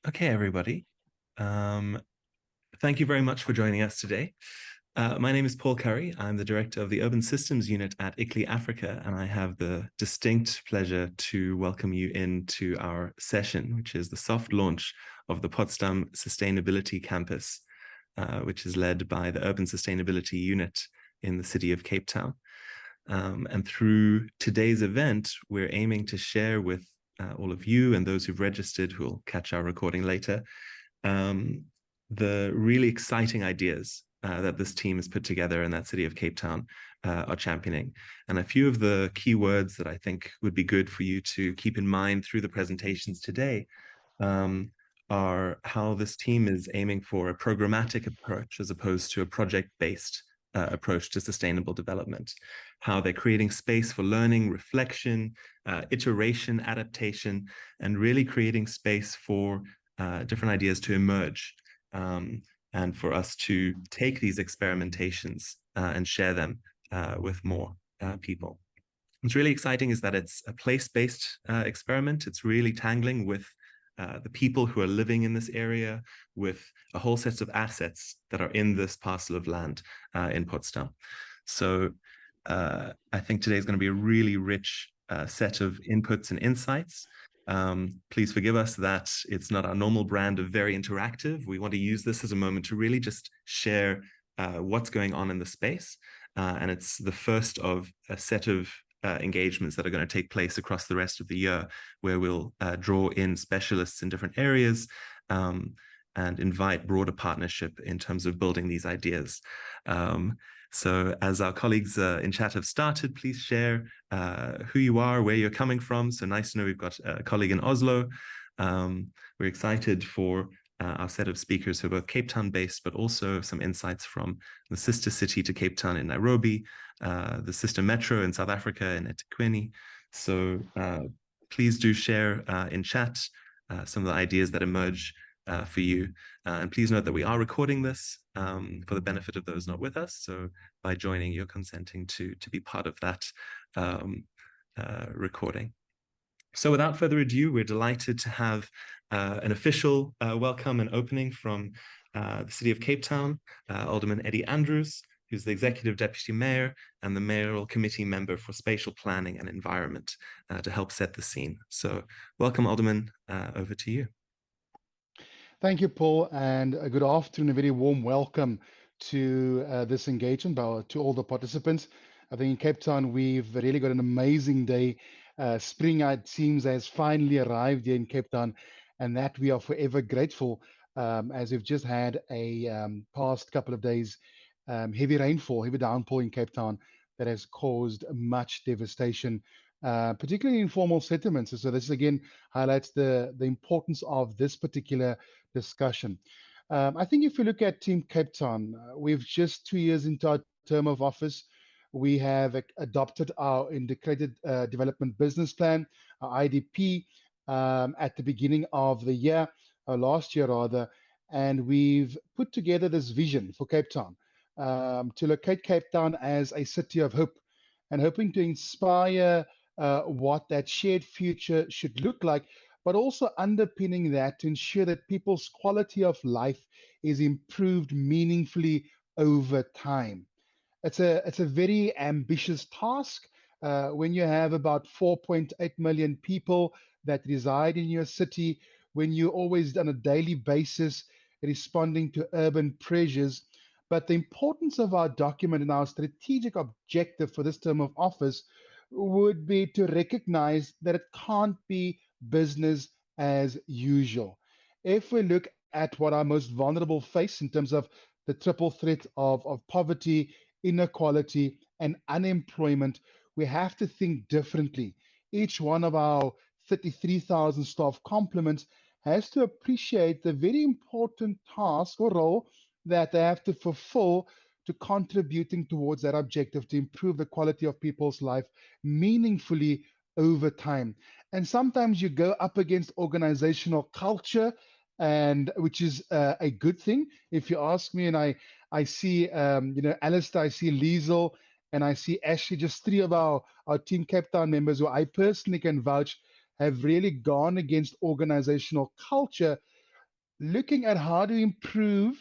Okay, everybody. Um, Thank you very much for joining us today. My name is Paul Curry. I'm the director of the Urban Systems Unit at ICLEI Africa, and I have the distinct pleasure to welcome you into our session, which is the soft launch of the Potsdam Sustainability Campus, which is led by the Urban Sustainability Unit in the city of Cape Town. And through today's event, we're aiming to share with all of you and those who've registered who will catch our recording later, um, the really exciting ideas that this team has put together in that city of Cape Town are championing. And a few of the key words that I think would be good for you to keep in mind through the presentations today um, are how this team is aiming for a programmatic approach as opposed to a project-based approach to sustainable development, how they're creating space for learning, reflection, iteration, adaptation, and really creating space for different ideas to emerge, and for us to take these experimentations and share them with more people. What's really exciting is that it's a place-based experiment. It's really tangling with the people who are living in this area, with a whole set of assets that are in this parcel of land in Potsdam. So I think today is going to be a really rich set of inputs and insights. Please forgive us that it's not our normal brand of very interactive. We want to use this as a moment to really just share what's going on in the space. And it's the first of a set of engagements that are going to take place across the rest of the year, where we'll draw in specialists in different areas and invite broader partnership in terms of building these ideas. So as our colleagues in chat have started, please share who you are, where you're coming from. So nice to know we've got a colleague in Oslo. We're excited for our set of speakers who are both Cape Town based, but also some insights from the sister city to Cape Town in Nairobi, the sister metro in South Africa in eThekwini. So please do share in chat some of the ideas that emerge for you. And please note that we are recording this for the benefit of those not with us. So by joining, you're consenting to be part of that recording. So without further ado, we're delighted to have an official welcome and opening from the city of Cape Town, Alderman Eddie Andrews, who's the Executive Deputy Mayor and the Mayoral Committee Member for Spatial Planning and Environment to help set the scene. So welcome, Alderman, over to you. Thank you, Paul, and a good afternoon, a very warm welcome to this engagement to all the participants. I think in Cape Town, we've really got an amazing day. Spring, it seems, has finally arrived here in Cape Town, and that we are forever grateful, as we've just had a past couple of days heavy rainfall, heavy downpour in Cape Town that has caused much devastation, particularly in informal settlements. So this again highlights the importance of this particular discussion. I think if you look at Team Cape Town, we've just 2 years into our term of office. We have adopted our integrated development business plan, our IDP, at the beginning of the year, last year rather, and we've put together this vision for Cape Town to locate Cape Town as a city of hope and hoping to inspire what that shared future should look like, but also underpinning that to ensure that people's quality of life is improved meaningfully over time. It's a very ambitious task when you have about 4.8 million people that reside in your city, when you're always on a daily basis responding to urban pressures. But the importance of our document and our strategic objective for this term of office would be to recognize that it can't be business as usual. If we look at what our most vulnerable face in terms of the triple threat of poverty, inequality, and unemployment, we have to think differently. Each one of our 33,000 staff complements has to appreciate the very important task or role that they have to fulfill to contributing towards that objective to improve the quality of people's life meaningfully over time. And sometimes you go up against organizational culture, and which is a good thing. If you ask me, and I see Alistair, I see Liesel, and I see Ashley, just three of our Team Cape Town members who I personally can vouch have really gone against organizational culture. looking at how to improve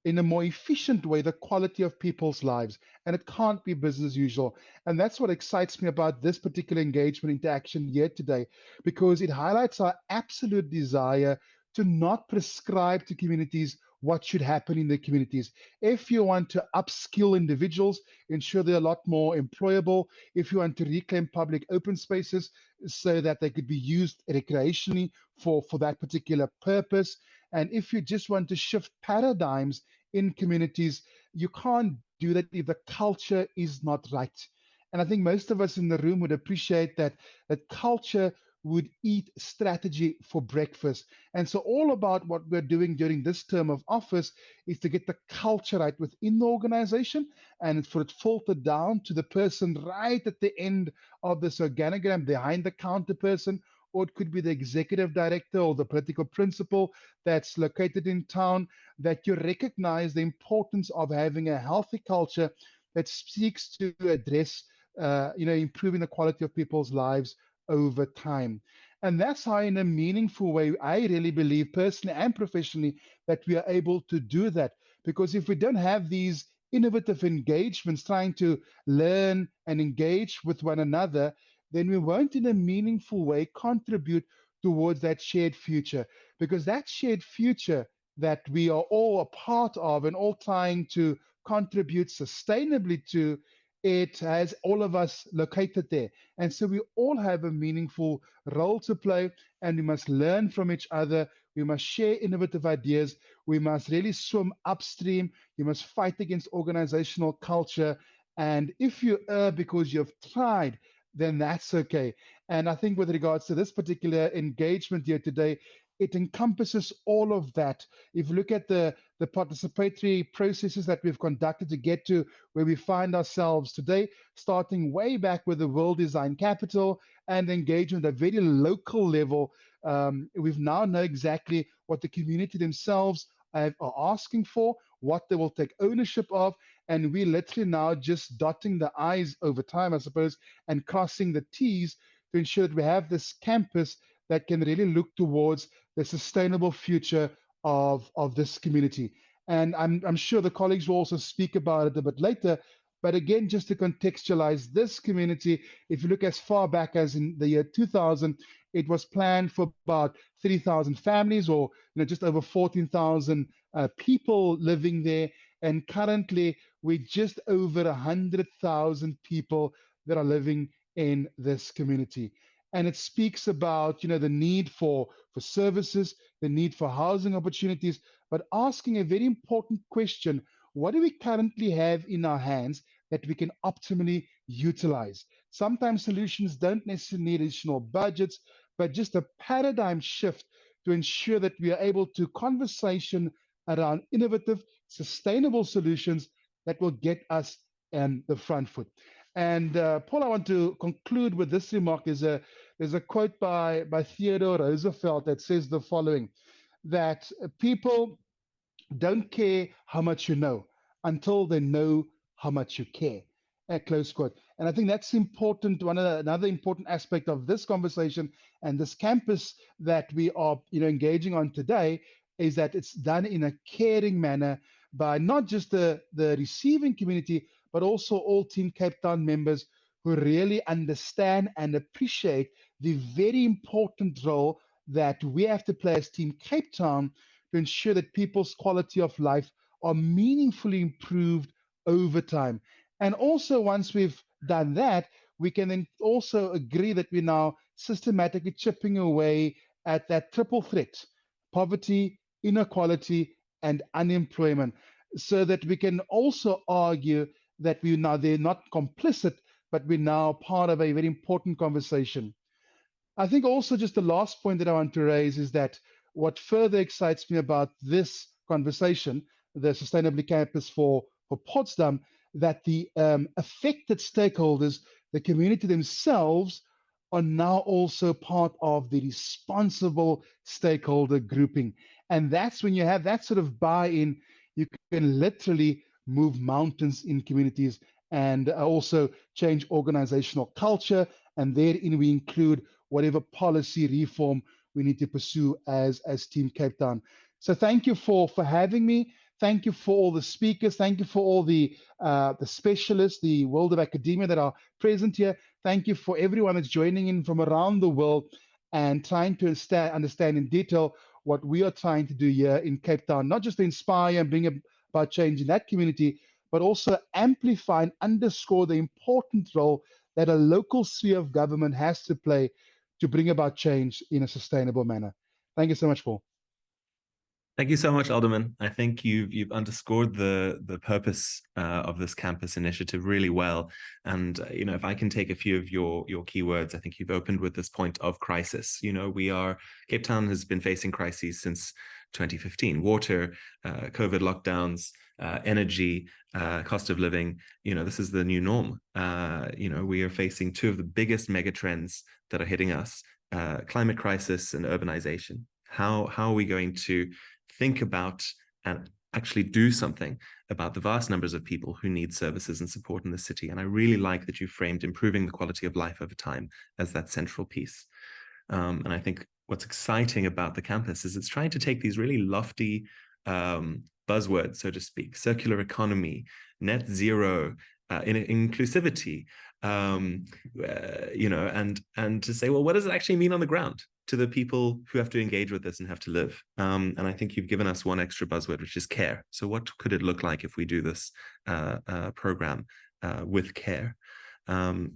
in a more efficient way the quality of people's lives. And it can't be business as usual. And that's what excites me about this particular engagement interaction here today, because it highlights our absolute desire to not prescribe to communities what should happen in the communities. If you want to upskill individuals, ensure they're a lot more employable, if you want to reclaim public open spaces so that they could be used recreationally for that particular purpose, and if you just want to shift paradigms in communities, you can't do that if the culture is not right. And I think most of us in the room would appreciate that culture would eat strategy for breakfast. And so all about what we're doing during this term of office is to get the culture right within the organization and for it filtered down to the person right at the end of this organogram, behind the counter person, or it could be the executive director or the political principal that's located in town, that you recognize the importance of having a healthy culture that seeks to address, improving the quality of people's lives over time. And that's how, in a meaningful way, I really believe personally and professionally that we are able to do that. Because if we don't have these innovative engagements, trying to learn and engage with one another, then we won't, in a meaningful way, contribute towards that shared future. Because that shared future that we are all a part of and all trying to contribute sustainably to, it has all of us located there. And so we all have a meaningful role to play, and we must learn from each other. We must share innovative ideas. We must really swim upstream. You must fight against organizational culture. And if you err because you've tried, then that's okay. And I think with regards to this particular engagement here today, it encompasses all of that. If you look at the participatory processes that we've conducted to get to where we find ourselves today, starting way back with the World Design Capital and engagement at a very local level, we've now know exactly what the community themselves are asking for, what they will take ownership of, and we're literally now just dotting the I's over time, I suppose, and crossing the T's to ensure that we have this campus that can really look towards the sustainable future of this community. And I'm sure the colleagues will also speak about it a bit later. But again, just to contextualize this community, if you look as far back as in the year 2000, it was planned for about 3,000 families, or just over 14,000 people living there. And currently, we're just over 100,000 people that are living in this community. And it speaks about the need for services, the need for housing opportunities, but asking a very important question: what do we currently have in our hands that we can optimally utilize? Sometimes solutions don't necessarily need additional budgets, but just a paradigm shift to ensure that we are able to conversation around innovative, sustainable solutions that will get us on the front foot. And Paul, I want to conclude with this remark. There's a quote by Theodore Roosevelt that says the following: that people don't care how much you know until they know how much you care. Close quote. And I think that's important. Another important aspect of this conversation and this campus that we are engaging on today is that it's done in a caring manner by not just the receiving community, but also all Team Cape Town members who really understand and appreciate the very important role that we have to play as Team Cape Town to ensure that people's quality of life are meaningfully improved over time. And also, once we've done that, we can then also agree that we're now systematically chipping away at that triple threat: poverty, inequality, and unemployment, so that we can also argue that they're not complicit, but we're now part of a very important conversation. I think also just the last point that I want to raise is that what further excites me about this conversation, the Sustainability Campus for Potsdam, that the affected stakeholders, the community themselves, are now also part of the responsible stakeholder grouping. And that's when you have that sort of buy-in, you can literally move mountains in communities and also change organizational culture. And therein we include whatever policy reform we need to pursue as Team Cape Town. So thank you for having me. Thank you for all the speakers. Thank you for all the specialists, the world of academia that are present here. Thank you for everyone that's joining in from around the world and trying to understand in detail what we are trying to do here in Cape Town, not just to inspire and bring about change in that community, but also amplify and underscore the important role that a local sphere of government has to play to bring about change in a sustainable manner. Thank you so much, Paul. Thank you so much, Alderman. I think you've underscored the purpose of this campus initiative really well. And if I can take a few of your keywords, I think you've opened with this point of crisis. Cape Town has been facing crises since 2015: water, COVID lockdowns, energy, cost of living. This is the new norm. We are facing two of the biggest mega trends that are hitting us: climate crisis and urbanization. How are we going to think about and actually do something about the vast numbers of people who need services and support in the city? And I really like that you framed improving the quality of life over time as that central piece. And I think what's exciting about the campus is it's trying to take these really lofty buzzwords, so to speak: circular economy, net zero, inclusivity, and to say, well, what does it actually mean on the ground to the people who have to engage with this and have to live? And I think you've given us one extra buzzword, which is care. So what could it look like if we do this program with care?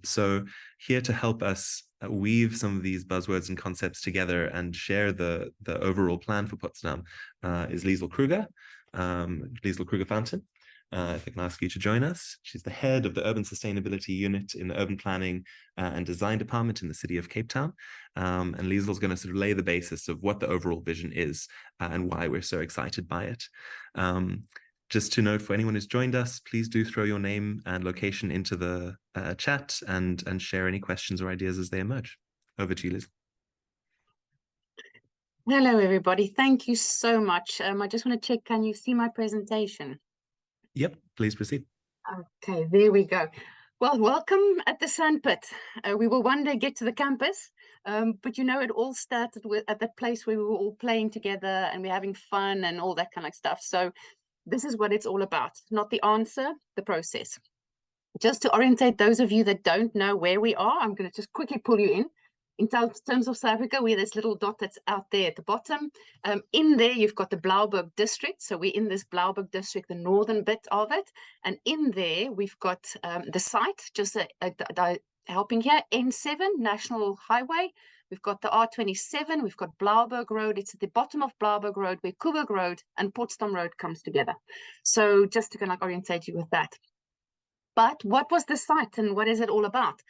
So here to help us weave some of these buzzwords and concepts together and share the overall plan for Potsdam is Liesl Kruger, Liesl Kruger-Fountain. If I can ask you to join us. She's the head of the Urban Sustainability Unit in the Urban Planning and Design Department in the city of Cape Town. And Liesl's going to sort of lay the basis of what the overall vision is and why we're so excited by it. Just to note, for anyone who's joined us, please do throw your name and location into the chat and share any questions or ideas as they emerge. Over to you, Liesl. Hello, everybody. Thank you so much. I just want to check, can you see my presentation? Yep, please proceed. Okay, there we go. Well, welcome at the Sandpit. We will one day get to the campus, but it all started at that place where we were all playing together and we're having fun and all that kind of stuff. So this is what it's all about, not the answer, the process. Just to orientate those of you that don't know where we are, I'm going to just quickly pull you in. In terms of South Africa, we're this little dot that's out there at the bottom. In there, you've got the Blauberg district. So we're in this Blauberg district, the northern bit of it. And in there, we've got the site, just helping here, N7, National Highway. We've got the R27, we've got Blauberg Road. It's at the bottom of Blauberg Road where Coburg Road and Potsdam Road comes together. So just to kind of orientate you with that. But what was the site and what is it all about?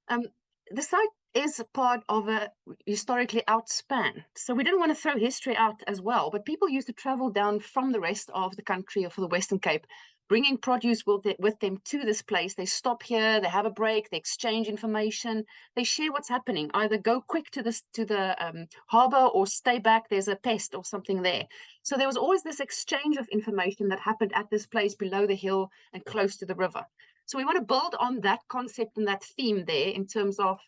The site is part of a historically outspan. So we didn't want to throw history out as well, but people used to travel down from the rest of the country or for the Western Cape, bringing produce with them to this place. They stop here, they have a break, they exchange information, they share what's happening, either go quick to the harbor or stay back, there's a pest or something there. So there was always this exchange of information that happened at this place below the hill and close to the river. So we want to build on that concept and that theme there in terms of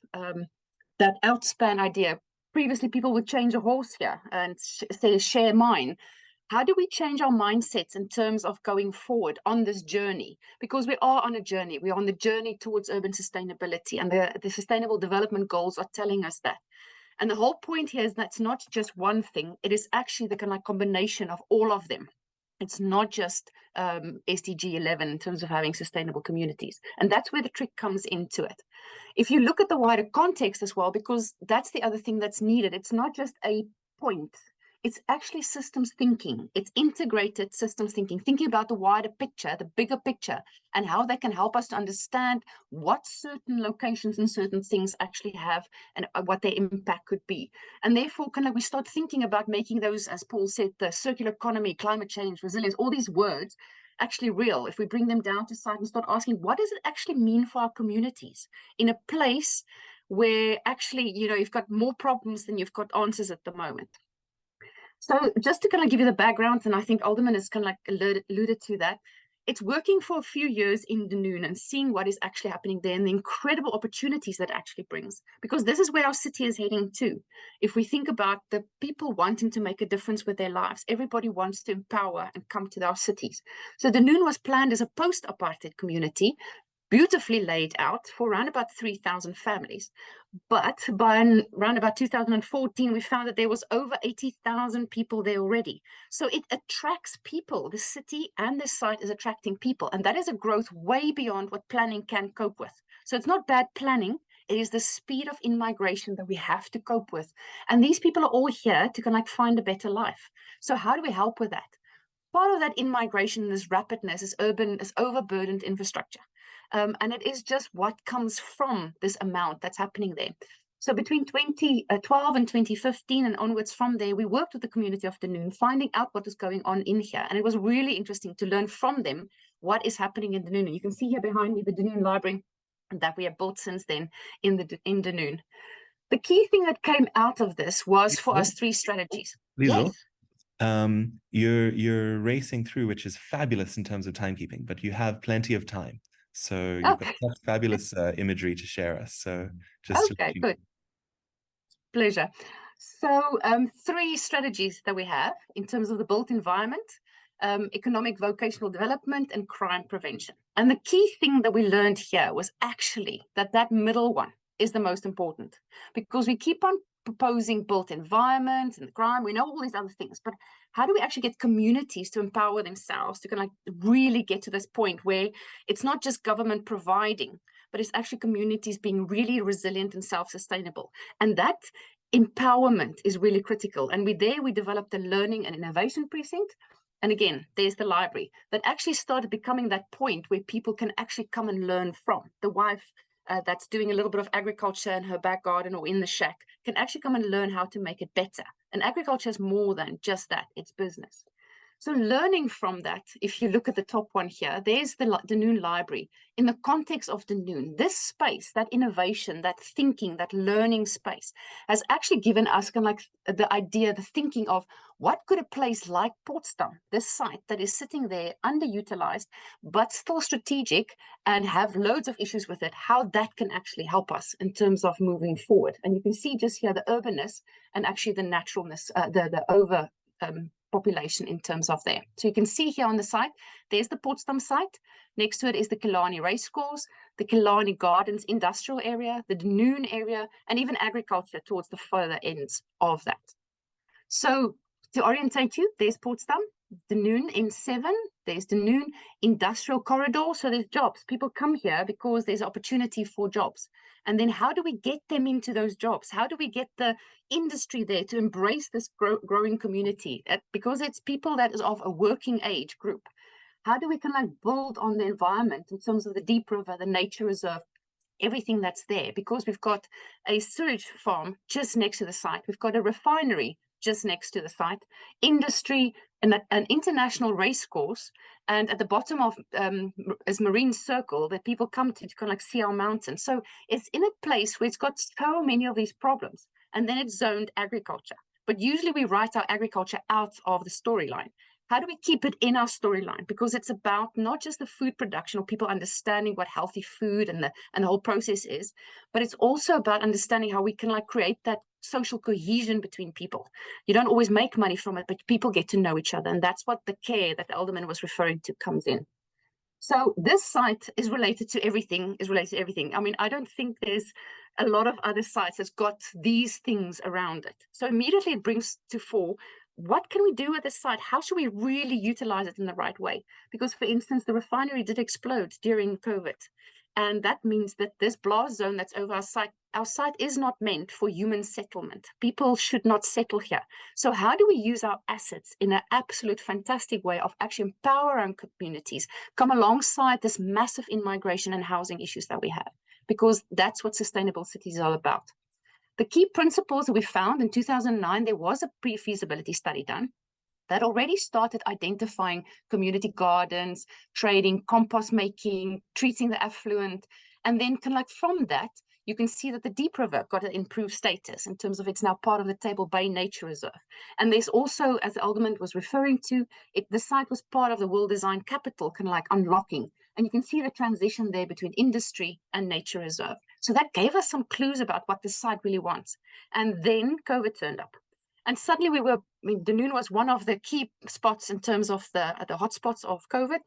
that outspan idea. Previously, people would change a horse here and say, share mine. How do we change our mindsets in terms of going forward on this journey? Because we are on a journey. We're on the journey towards urban sustainability, and the Sustainable Development Goals are telling us that. And the whole point here is that's not just one thing. It is actually the kind of combination of all of them. It's not just SDG 11 in terms of having sustainable communities. And that's where the trick comes into it. If you look at the wider context as well, because that's the other thing that's needed, it's not just a point. It's actually systems thinking. It's integrated systems thinking, thinking about the wider picture, the bigger picture, and how they can help us to understand what certain locations and certain things actually have and what their impact could be. And therefore, kind of we start thinking about making those, as Paul said, the circular economy, climate change, resilience, all these words actually real. If we bring them down to site and start asking, what does it actually mean for our communities in a place where actually, you've got more problems than you've got answers at the moment. So just to kind of give you the background, and I think Alderman has kind of like alluded to that, it's working for a few years in Dunoon and seeing what is actually happening there and the incredible opportunities that actually brings, because this is where our city is heading to. If we think about the people wanting to make a difference with their lives, everybody wants to empower and come to our cities. So Dunoon was planned as a post-apartheid community, beautifully laid out for around about 3,000 families. But by around about 2014, we found that there was over 80,000 people there already. So it attracts people. The city and the site is attracting people. And that is a growth way beyond what planning can cope with. So it's not bad planning. It is the speed of in-migration that we have to cope with. And these people are all here to kind of like find a better life. So how do we help with that? Part of that in-migration, this rapidness, is overburdened infrastructure. And it is just what comes from this amount that's happening there. So between 2012 and 2015 and onwards from there, we worked with the community of Dunoon, finding out what is going on in here. And it was really interesting to learn from them what is happening in Dunoon. And you can see here behind me the Dunoon Library that we have built since then in Dunoon. The key thing that came out of this was for us 3 strategies. Liesl, Yes. you're racing through, which is fabulous in terms of timekeeping, but you have plenty of time. So you've got such fabulous imagery to share us. So just okay, good. Pleasure. So 3 strategies that we have in terms of the built environment, economic vocational development, and crime prevention. And the key thing that we learned here was actually that middle one is the most important, because we keep on proposing built environments and crime. We know all these other things, but how do we actually get communities to empower themselves to kind of like really get to this point where it's not just government providing, but it's actually communities being really resilient and self-sustainable. And that empowerment is really critical. And we developed a learning and innovation precinct. And again, there's the library that actually started becoming that point where people can actually come and learn from. The wife that's doing a little bit of agriculture in her back garden or in the shack can actually come and learn how to make it better. And agriculture is more than just that, it's business. So learning from that, if you look at the top one here, there's the Dunoon Library. In the context of Dunoon, this space, that innovation, that thinking, that learning space has actually given us kind of like the idea, the thinking of what could a place like Potsdam, this site that is sitting there underutilized, but still strategic and have loads of issues with it, how that can actually help us in terms of moving forward. And you can see just here the urbanness and actually the naturalness, the over population in terms of there. So you can see here on the site, there's the Potsdam site. Next to it is the Killarney Racecourse, the Killarney Gardens industrial area, the Dunoon area, and even agriculture towards the further ends of that. So to orientate you, there's Potsdam, Dunoon N7, there's Dunoon Industrial Corridor. So there's jobs. People come here because there's opportunity for jobs. And then how do we get them into those jobs? How do we get the industry there to embrace this growing community? Because it's people that is of a working age group. How do we kind of like build on the environment in terms of the Deep River, the nature reserve, everything that's there? Because we've got a sewage farm just next to the site. We've got a refinery just next to the site, industry, and an international race course. And at the bottom of is Marine Circle that people come to kind of like see our mountains. So it's in a place where it's got so many of these problems. And then it's zoned agriculture. But usually we write our agriculture out of the storyline. How do we keep it in our storyline? Because it's about not just the food production or people understanding what healthy food and the whole process is, but it's also about understanding how we can like create that social cohesion between people. You don't always make money from it, but people get to know each other. And that's what the care that the Alderman was referring to comes in. So this site is related to everything, I mean, I don't think there's a lot of other sites that's got these things around it. So immediately it brings to fore, what can we do with this site? How should we really utilize it in the right way? Because, for instance, the refinery did explode during COVID. And that means that this blast zone that's over our site is not meant for human settlement. People should not settle here. So how do we use our assets in an absolute fantastic way of actually empower our communities, come alongside this massive in-migration and housing issues that we have? Because that's what sustainable cities are about. The key principles that we found in 2009, there was a pre-feasibility study done that already started identifying community gardens, trading, compost making, treating the affluent. And then kind of like from that, you can see that the Deep River got an improved status in terms of it's now part of the Table Bay Nature Reserve. And there's also, as the Alderman was referring to, the site was part of the World Design Capital, kind of like unlocking. And you can see the transition there between industry and nature reserve. So that gave us some clues about what the site really wants. And then COVID turned up. And suddenly Dunoon was one of the key spots in terms of the hotspots of COVID.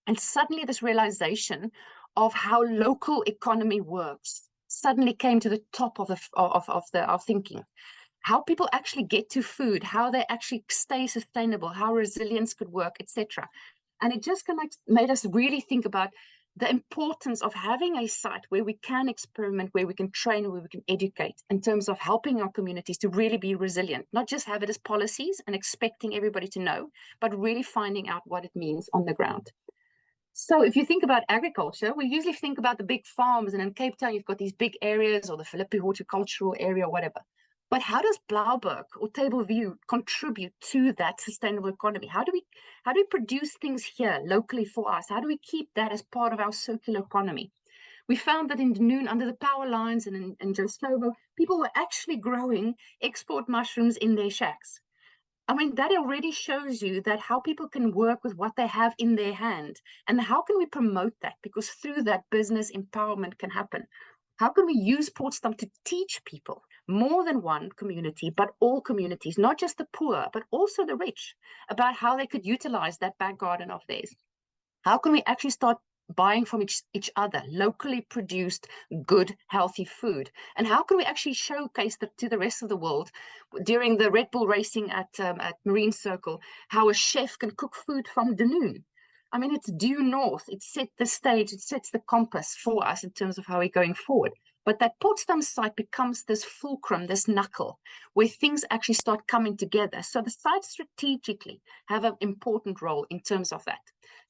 And suddenly this realization of how local economy works suddenly came to the top of our thinking. How people actually get to food, how they actually stay sustainable, how resilience could work, etc. And it just kind of made us really think about the importance of having a site where we can experiment, where we can train, where we can educate in terms of helping our communities to really be resilient, not just have it as policies and expecting everybody to know, but really finding out what it means on the ground. So if you think about agriculture, we usually think about the big farms, and in Cape Town, you've got these big areas or the Philippi horticultural area or whatever. But how does Blaauwberg or Tableview contribute to that sustainable economy? How do we produce things here locally for us? How do we keep that as part of our circular economy? We found that in Dunoon, under the power lines and in Joe Slovo, people were actually growing export mushrooms in their shacks. I mean, that already shows you that how people can work with what they have in their hand. And how can we promote that? Because through that, business empowerment can happen. How can we use Potsdam to teach people, more than one community, but all communities, not just the poor, but also the rich, about how they could utilize that back garden of theirs? How can we actually start buying from each other, locally produced, good, healthy food? And how can we actually showcase that to the rest of the world during the Red Bull racing at Marine Circle, how a chef can cook food from Dunoon? I mean, it's due north. It set the stage, it sets the compass for us in terms of how we're going forward. But that Potsdam site becomes this fulcrum, this knuckle, where things actually start coming together. So the sites strategically have an important role in terms of that.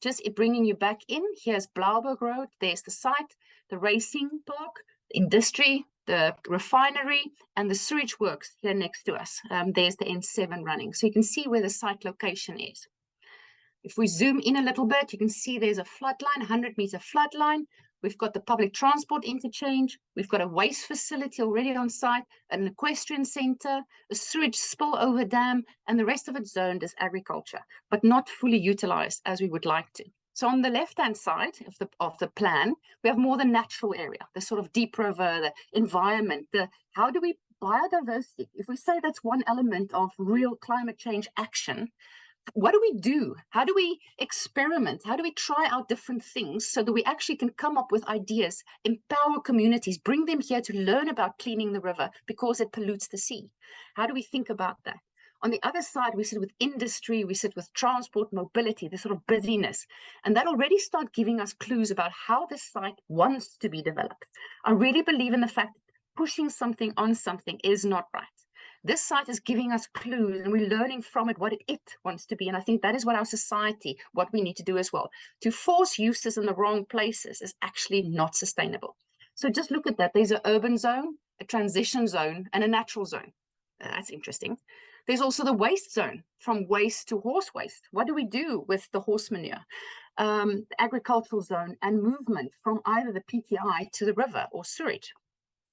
Just bringing you back in, here's Blaauwberg Road, there's the site, the racing park, the industry, the refinery, and the sewage works here next to us. There's the N7 running. So you can see where the site location is. If we zoom in a little bit, you can see there's a floodline, 100-meter floodline. We've got the public transport interchange. We've got a waste facility already on site, an equestrian center, a sewage spillover dam, and the rest of it zoned as agriculture, but not fully utilized as we would like to. So on the left-hand side of the plan, we have more the natural area, the sort of deep river, the environment, how do we biodiversity? If we say that's one element of real climate change action, what do we do? How do we experiment? How do we try out different things so that we actually can come up with ideas, empower communities, bring them here to learn about cleaning the river because it pollutes the sea? How do we think about that? On the other side, we sit with industry, we sit with transport, mobility, this sort of busyness. And that already starts giving us clues about how this site wants to be developed. I really believe in the fact that pushing something on something is not right. This site is giving us clues and we're learning from it what it wants to be. And I think that is what our society, what we need to do as well. To force uses in the wrong places is actually not sustainable. So just look at that. There's an urban zone, a transition zone, and a natural zone. That's interesting. There's also the waste zone, from waste to horse waste. What do we do with the horse manure? Agricultural zone and movement from either the PTI to the river or sewage.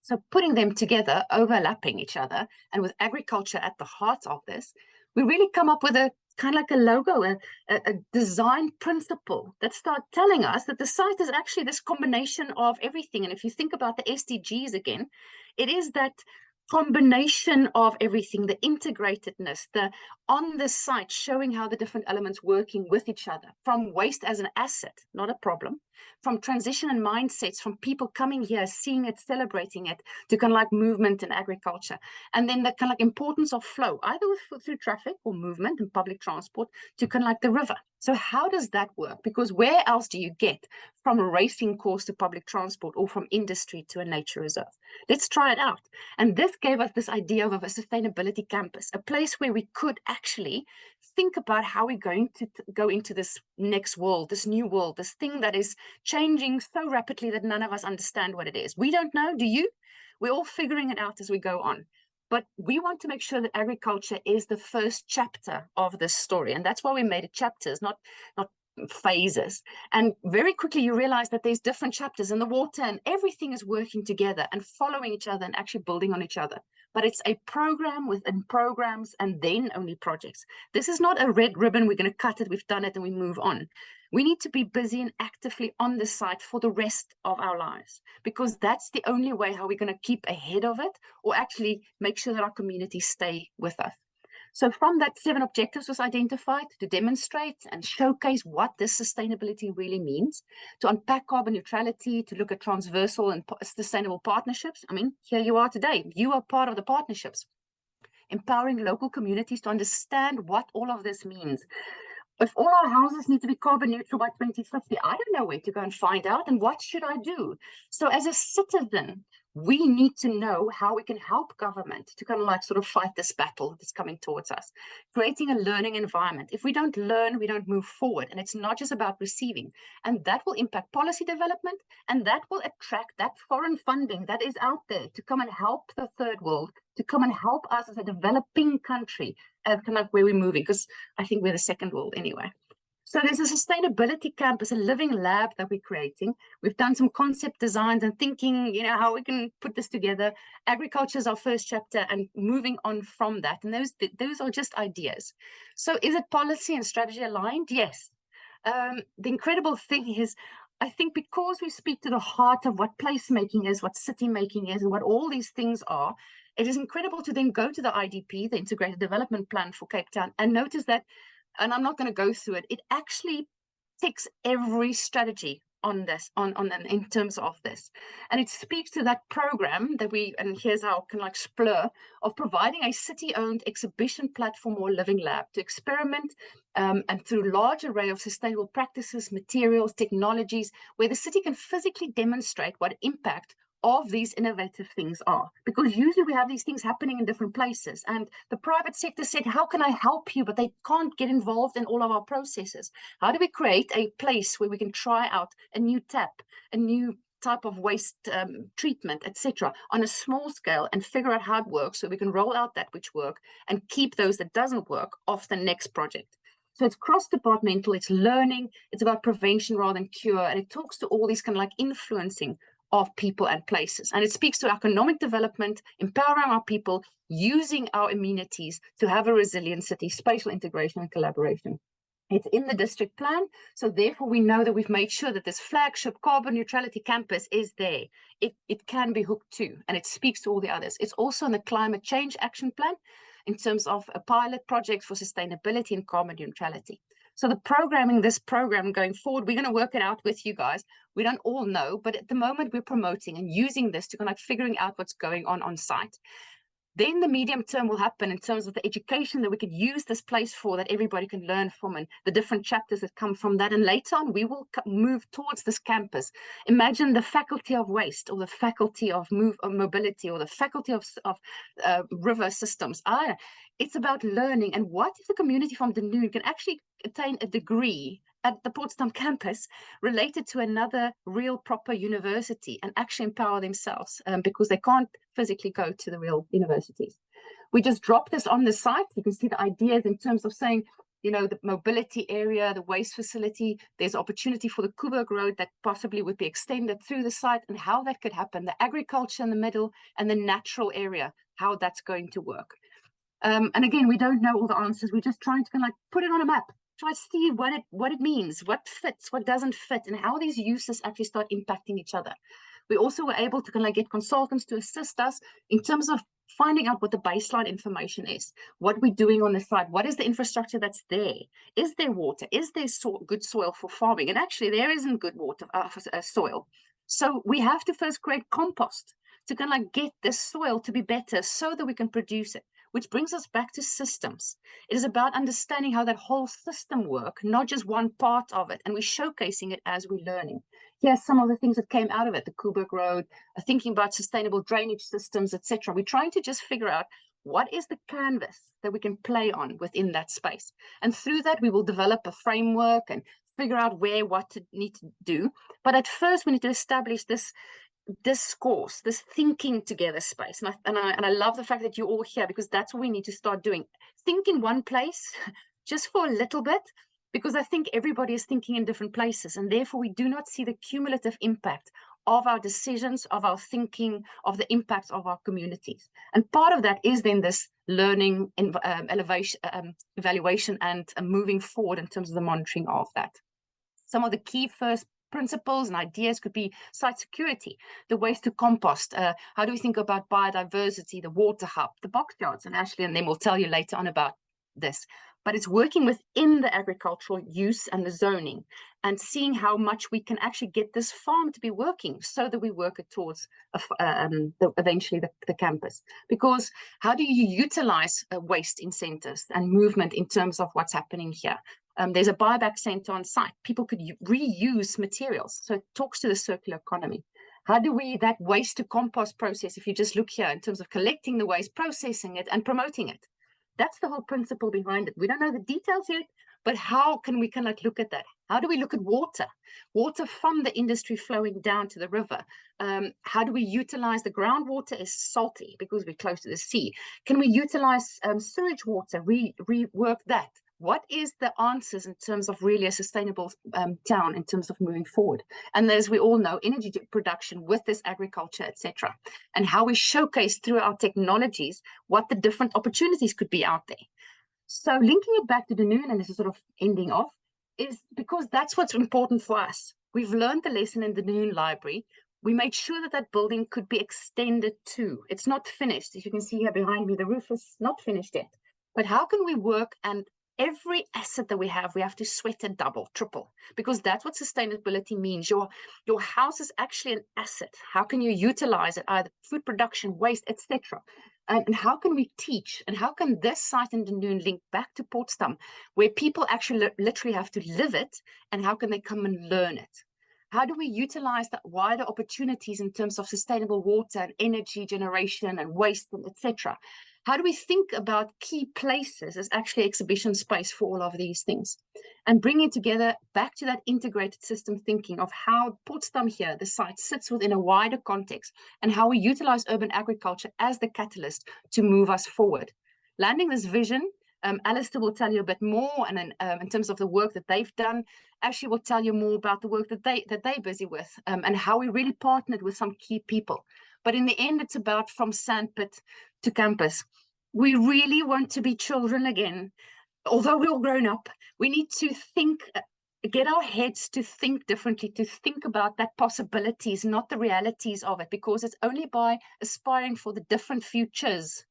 So putting them together, overlapping each other, and with agriculture at the heart of this, we really come up with a kind of like a logo, a design principle that start telling us that the site is actually this combination of everything. And if you think about the SDGs again, it is that combination of everything, the integratedness, the on the site showing how the different elements working with each other, from waste as an asset, not a problem, from transition and mindsets, from people coming here, seeing it, celebrating it, to kind of like movement and agriculture. And then the kind of like importance of flow, either through traffic or movement and public transport, to kind of like the river. So how does that work? Because where else do you get from a racing course to public transport or from industry to a nature reserve? Let's try it out. And this gave us this idea of a sustainability campus, a place where we could actually think about how we're going to go into this next world, this new world, this thing that is changing so rapidly that none of us understand what it is. We don't know, do you? We're all figuring it out as we go on. But we want to make sure that agriculture is the first chapter of this story. And that's why we made it chapters, not phases. And very quickly you realize that there's different chapters in the water, and everything is working together and following each other and actually building on each other. But it's a program within programs and then only projects. This is not a red ribbon, we're going to cut it, we've done it, and we move on. We need to be busy and actively on the site for the rest of our lives, because that's the only way how we're going to keep ahead of it, or actually make sure that our communities stay with us. So from that, 7 objectives was identified to demonstrate and showcase what this sustainability really means, to unpack carbon neutrality, to look at transversal and sustainable partnerships. I mean, here you are today. You are part of the partnerships. Empowering local communities to understand what all of this means. If all our houses need to be carbon neutral by 2050, I don't know where to go and find out, and what should I do? So as a citizen, we need to know how we can help government to kind of like sort of fight this battle that's coming towards us, creating a learning environment. If we don't learn, we don't move forward. And it's not just about receiving. And that will impact policy development, and that will attract that foreign funding that is out there to come and help the third world, to come and help us as a developing country, as kind of where we're moving, because I think we're the second world anyway. So there's a sustainability campus, a living lab that we're creating. We've done some concept designs and thinking, you know, how we can put this together. Agriculture is our first chapter, and moving on from that. And those are just ideas. So is it policy and strategy aligned? Yes. The incredible thing is, I think because we speak to the heart of what placemaking is, what city making is, and what all these things are, it is incredible to then go to the IDP, the Integrated Development Plan for Cape Town, and notice that, and I'm not going to go through it, it actually ticks every strategy on this, in terms of this. And it speaks to that program that and here's how I can like splur, of providing a city-owned exhibition platform or living lab to experiment and through large array of sustainable practices, materials, technologies, where the city can physically demonstrate what impact of these innovative things are, because usually we have these things happening in different places, and the private sector said, how can I help you? But they can't get involved in all of our processes. How do we create a place where we can try out a new tap, a new type of waste treatment, etc., on a small scale, and figure out how it works, so we can roll out that which work and keep those that doesn't work off the next project? So it's cross-departmental, it's learning, it's about prevention rather than cure, and it talks to all these kind of like influencing of people and places. And it speaks to economic development, empowering our people, using our amenities to have a resilient city, spatial integration and collaboration. It's in the district plan, so therefore we know that we've made sure that this flagship carbon neutrality campus is there. It can be hooked too, and it speaks to all the others. It's also in the climate change action plan in terms of a pilot project for sustainability and carbon neutrality. So this program going forward, we're going to work it out with you guys. We don't all know, but at the moment we're promoting and using this to kind of like figuring out what's going on site. Then the medium term will happen in terms of the education that we could use this place for, that everybody can learn from, and the different chapters that come from that. And later on, we will move towards this campus. Imagine the faculty of waste, or the faculty of mobility, or the faculty of river systems. It's about learning. And what if the community from Dunoon can actually attain a degree at the Potsdam campus related to another real proper university, and actually empower themselves because they can't physically go to the real universities. We just dropped this on the site. You can see the ideas in terms of saying, you know, the mobility area, the waste facility, there's opportunity for the Coburg Road that possibly would be extended through the site, and how that could happen, the agriculture in the middle, and the natural area, how that's going to work. And again, we don't know all the answers. We're just trying to kind of like put it on a map, try to see what it means, what fits, what doesn't fit, and how these uses actually start impacting each other. We also were able to kind of get consultants to assist us in terms of finding out what the baseline information is, what we're doing on the site, what is the infrastructure that's there, is there water, is there good soil for farming? And actually there isn't good water soil. So we have to first create compost to kind of like get this soil to be better so that we can produce it. Which brings us back to systems. It is about understanding how that whole system works, not just one part of it, and we're showcasing it as we're learning. Here's some of the things that came out of it: the Coburg Road, thinking about sustainable drainage systems, etc. We're trying to just figure out what is the canvas that we can play on within that space. And through that, we will develop a framework and figure out what to need to do. But at first, we need to establish this discourse, this thinking together space. And I love the fact that you're all here, because that's what we need to start doing. Think in one place just for a little bit, because I think everybody is thinking in different places, and therefore we do not see the cumulative impact of our decisions, of our thinking, of the impacts of our communities. And part of that is then this learning, evaluation, and moving forward in terms of the monitoring of that. Some of the key first principles and ideas could be site security, the waste to compost, how do we think about biodiversity, the water hub, the box yards, and Ashley and them will tell you later on about this. But it's working within the agricultural use and the zoning and seeing how much we can actually get this farm to be working so that we work it towards eventually the campus. Because how do you utilize waste incentives and movement in terms of what's happening here? There's a buyback center on site. People could reuse materials. So it talks to the circular economy. How do we, that waste to compost process, if you just look here in terms of collecting the waste, processing it and promoting it, that's the whole principle behind it. We don't know the details yet, but how can we kind of look at that? How do we look at water? Water from the industry flowing down to the river. How do we utilize the groundwater is salty because we're close to the sea. Can we utilize sewage water, rework that? What is the answers in terms of really a sustainable town in terms of moving forward? And as we all know, energy production with this agriculture, etc., and how we showcase through our technologies what the different opportunities could be out there. So linking it back to Dunoon, and this is sort of ending off, is because that's what's important for us. We've learned the lesson in the Dunoon library. We made sure that that building could be extended too. It's not finished. As you can see here behind me, the roof is not finished yet. But how can we work, and every asset that we have to sweat it double, triple, because that's what sustainability means. Your house is actually an asset. How can you utilize it, either food production, waste, etc.? And how can we teach? And how can this site in Dunoon link back to Potsdam, where people actually literally have to live it, and how can they come and learn it? How do we utilize the wider opportunities in terms of sustainable water and energy generation and waste, and etc.? How do we think about key places as actually exhibition space for all of these things? And bring it together back to that integrated system thinking of how Potsdam here, the site, sits within a wider context, and how we utilize urban agriculture as the catalyst to move us forward. Landing this vision, Alistair will tell you a bit more, and then in terms of the work that they've done, Ashley will tell you more about the work that they're busy with, and how we really partnered with some key people. But in the end, it's about from sandpit to campus. We really want to be children again. Although we're all grown up, we need to think, get our heads to think differently, to think about that possibilities, not the realities of it, because it's only by aspiring for the different futures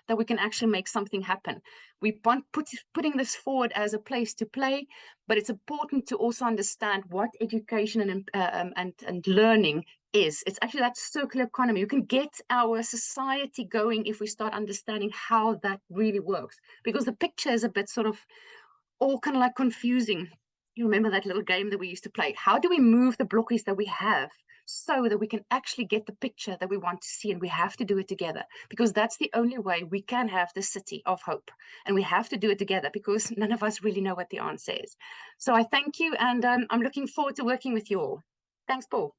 that we can actually make something happen. We want putting this forward as a place to play, but it's important to also understand what education and learning is. It's actually that circular economy. You can get our society going if we start understanding how that really works, because the picture is a bit sort of all kind of like confusing. You remember that little game that we used to play? How do we move the blockies that we have so that we can actually get the picture that we want to see? And we have to do it together, because that's the only way we can have the city of hope. And we have to do it together, because none of us really know what the answer is. So I thank you, and I'm looking forward to working with you all. Thanks, Paul.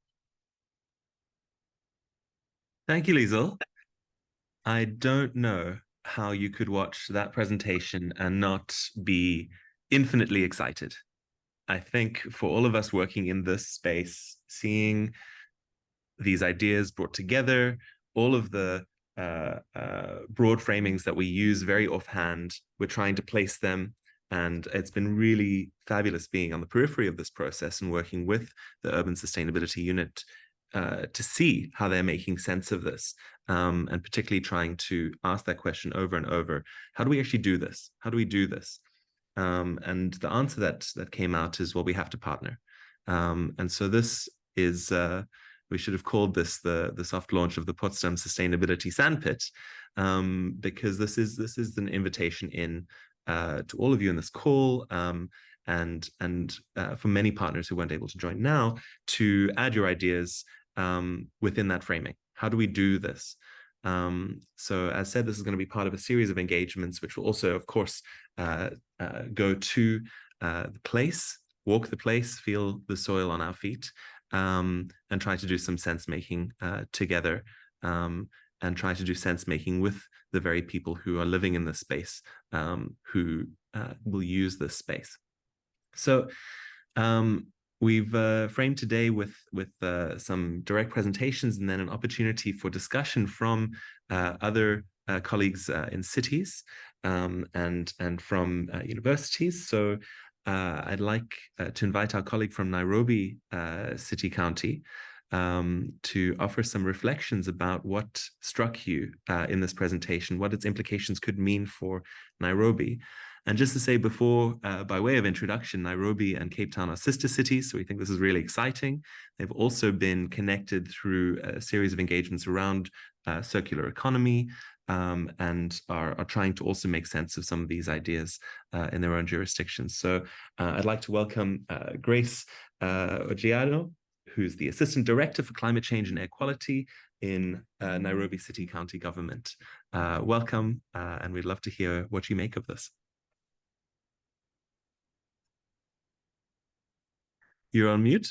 Thank you, Liesl. I don't know how you could watch that presentation and not be infinitely excited. I think for all of us working in this space, seeing these ideas brought together, all of the broad framings that we use very offhand, we're trying to place them. And it's been really fabulous being on the periphery of this process and working with the Urban Sustainability Unit to see how they're making sense of this, and particularly trying to ask that question over and over. How do we actually do this? How do we do this? And the answer that came out is, well, we have to partner. And so this is, we should have called this the soft launch of the Potsdam Sustainability Sandpit, because this is an invitation in to all of you in this call, and for many partners who weren't able to join now, to add your ideas within that framing. How do we do this? So as said, this is going to be part of a series of engagements, which will also, of course, go to the place, walk the place, feel the soil on our feet, and try to do some sense making together, and try to do sense making with the very people who are living in this space, who will use this space. So we've framed today with some direct presentations and then an opportunity for discussion from other colleagues in cities and from universities. So I'd like to invite our colleague from Nairobi City County to offer some reflections about what struck you in this presentation, what its implications could mean for Nairobi. And just to say before, by way of introduction, Nairobi and Cape Town are sister cities, so we think this is really exciting. They've also been connected through a series of engagements around circular economy and are trying to also make sense of some of these ideas in their own jurisdictions. So I'd like to welcome Grace Ojiado, who's the Assistant Director for Climate Change and Air Quality in Nairobi City County Government. Welcome, and we'd love to hear what you make of this. You're on mute.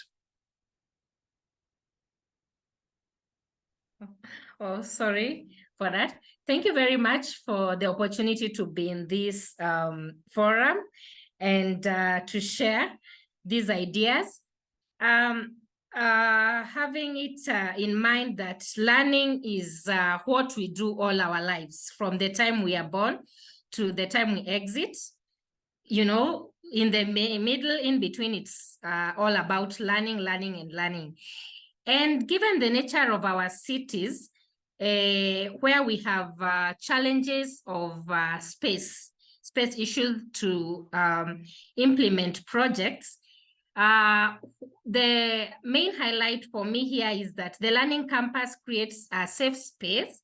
Oh, sorry for that. Thank you very much for the opportunity to be in this forum and to share these ideas. Having it in mind that learning is what we do all our lives, from the time we are born to the time we exit. You know, in the middle, in between, it's all about learning, learning, and learning. And given the nature of our cities, where we have challenges of space issues to implement projects, the main highlight for me here is that the Learning Campus creates a safe space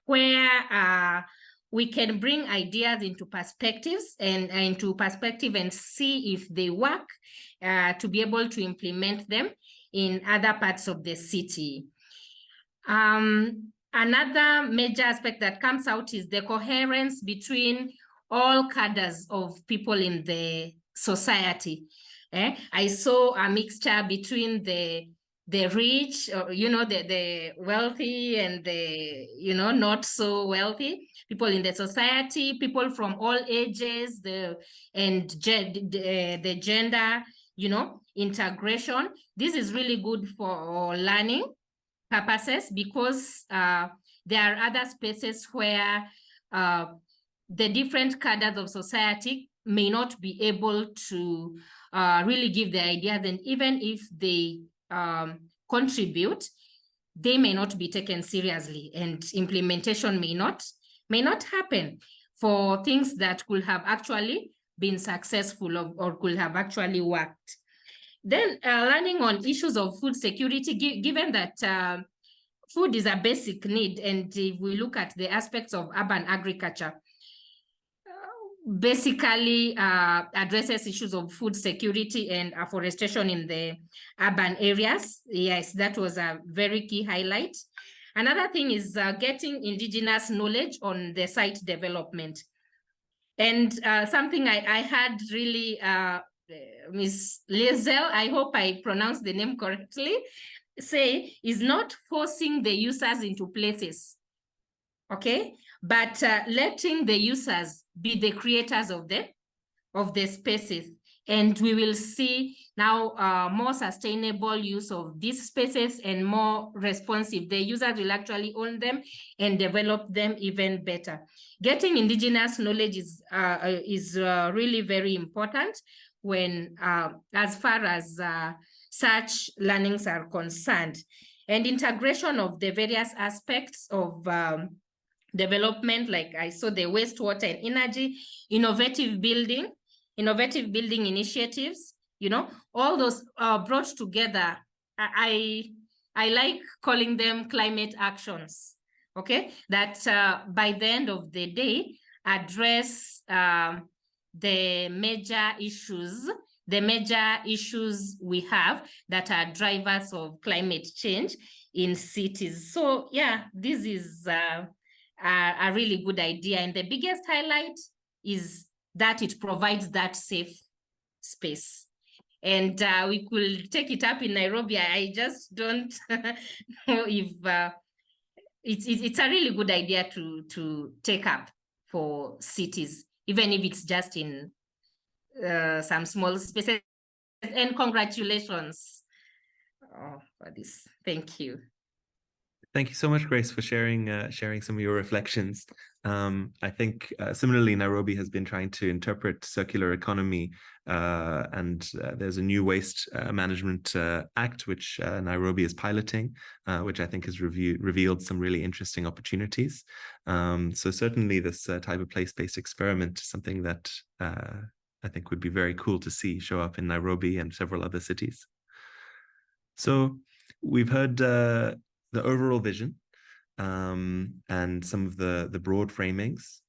where we can bring ideas into perspectives and see if they work to be able to implement them in other parts of the city. Another major aspect that comes out is the coherence between all cadres of people in the society. I saw a mixture between the rich, or, the wealthy and the, not so wealthy, people in the society, people from all ages, the gender, integration. This is really good for learning purposes because there are other spaces where the different cadres of society may not be able to really give their ideas, and even if they contribute, they may not be taken seriously, and implementation may not happen for things that could have actually been successful or could have actually worked. Then learning on issues of food security, given that food is a basic need, and if we look at the aspects of urban agriculture, basically addresses issues of food security and afforestation in the urban areas. Yes, that was a very key highlight. Another thing is getting indigenous knowledge on the site development. And something I had really, Ms. Liesel, I hope I pronounced the name correctly, say is not forcing the users into places, okay? But letting the users be the creators of the spaces. And we will see now more sustainable use of these spaces and more responsive. The users will actually own them and develop them even better. Getting indigenous knowledge is really very important when, as far as such learnings are concerned. And integration of the various aspects of development, like I saw the wastewater and energy, innovative building initiatives, all those brought together. I like calling them climate actions, okay? That by the end of the day, address the major issues we have that are drivers of climate change in cities. So yeah, this is a really good idea. And the biggest highlight is that it provides that safe space. And we could take it up in Nairobi. I just don't know if it's a really good idea to take up for cities, even if it's just in some small spaces. And congratulations for this. Thank you. Thank you so much, Grace, for sharing some of your reflections. I think similarly, Nairobi has been trying to interpret circular economy, and there's a new waste management act which Nairobi is piloting, which I think has revealed some really interesting opportunities. So certainly this type of place-based experiment is something that I think would be very cool to see show up in Nairobi and several other cities. So we've heard the overall vision and some of the broad framings.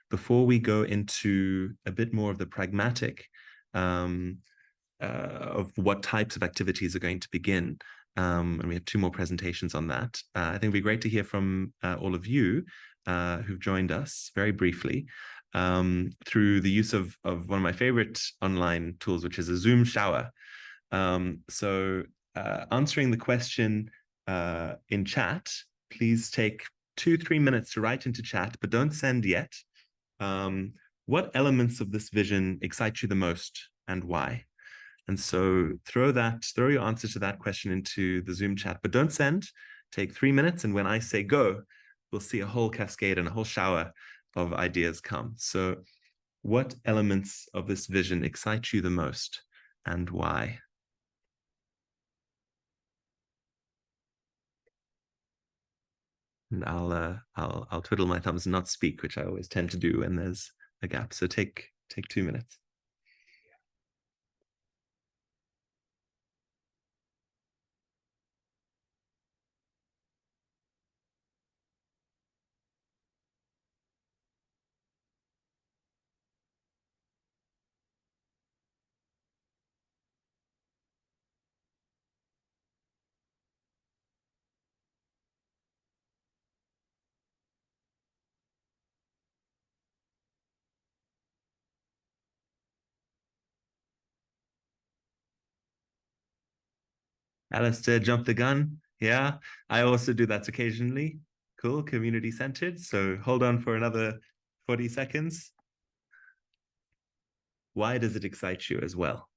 Before we go into a bit more of the pragmatic of what types of activities are going to begin, and we have 2 more presentations on that, I think it'd be great to hear from all of you who've joined us very briefly through the use of one of my favorite online tools, which is a Zoom shower. So answering the question in chat, please take 2-3 minutes to write into chat, but don't send yet. What elements of this vision excite you the most and why? And so throw your answer to that question into the Zoom chat, but don't send. Take 3 minutes, and when I say go, we'll see a whole cascade and a whole shower of ideas come. So what elements of this vision excite you the most and why? And I'll twiddle my thumbs and not speak, which I always tend to do when there's a gap. So take 2 minutes. Alistair jumped the gun. Yeah, I also do that occasionally. Cool, community-centered. So hold on for another 40 seconds. Why does it excite you as well?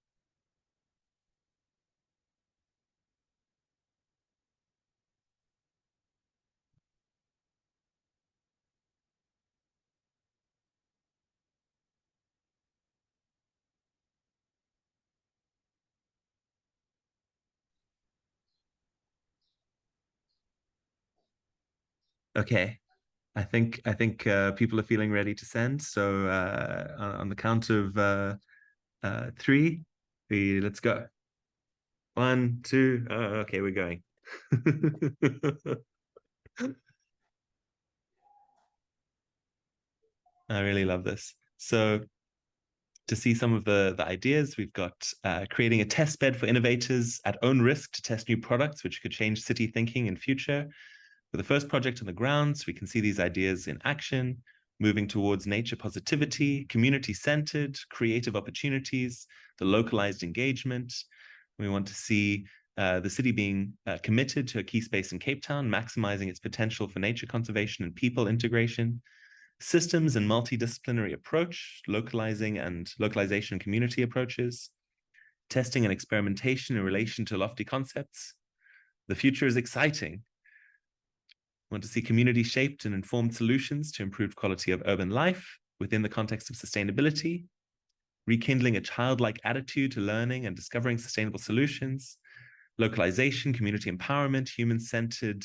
Okay, I think people are feeling ready to send. So on the count of 3, let's go. 1, 2. Okay, we're going. I really love this. So to see some of the ideas, we've got creating a test bed for innovators at own risk to test new products which could change city thinking in future. For the first project on the grounds, we can see these ideas in action, moving towards nature positivity, community-centered, creative opportunities, the localized engagement. We want to see the city being committed to a key space in Cape Town, maximizing its potential for nature conservation and people integration. Systems and multidisciplinary approach, localization community approaches, testing and experimentation in relation to lofty concepts. The future is exciting. We want to see community-shaped and informed solutions to improve quality of urban life within the context of sustainability, rekindling a childlike attitude to learning and discovering sustainable solutions, localization, community empowerment, human-centered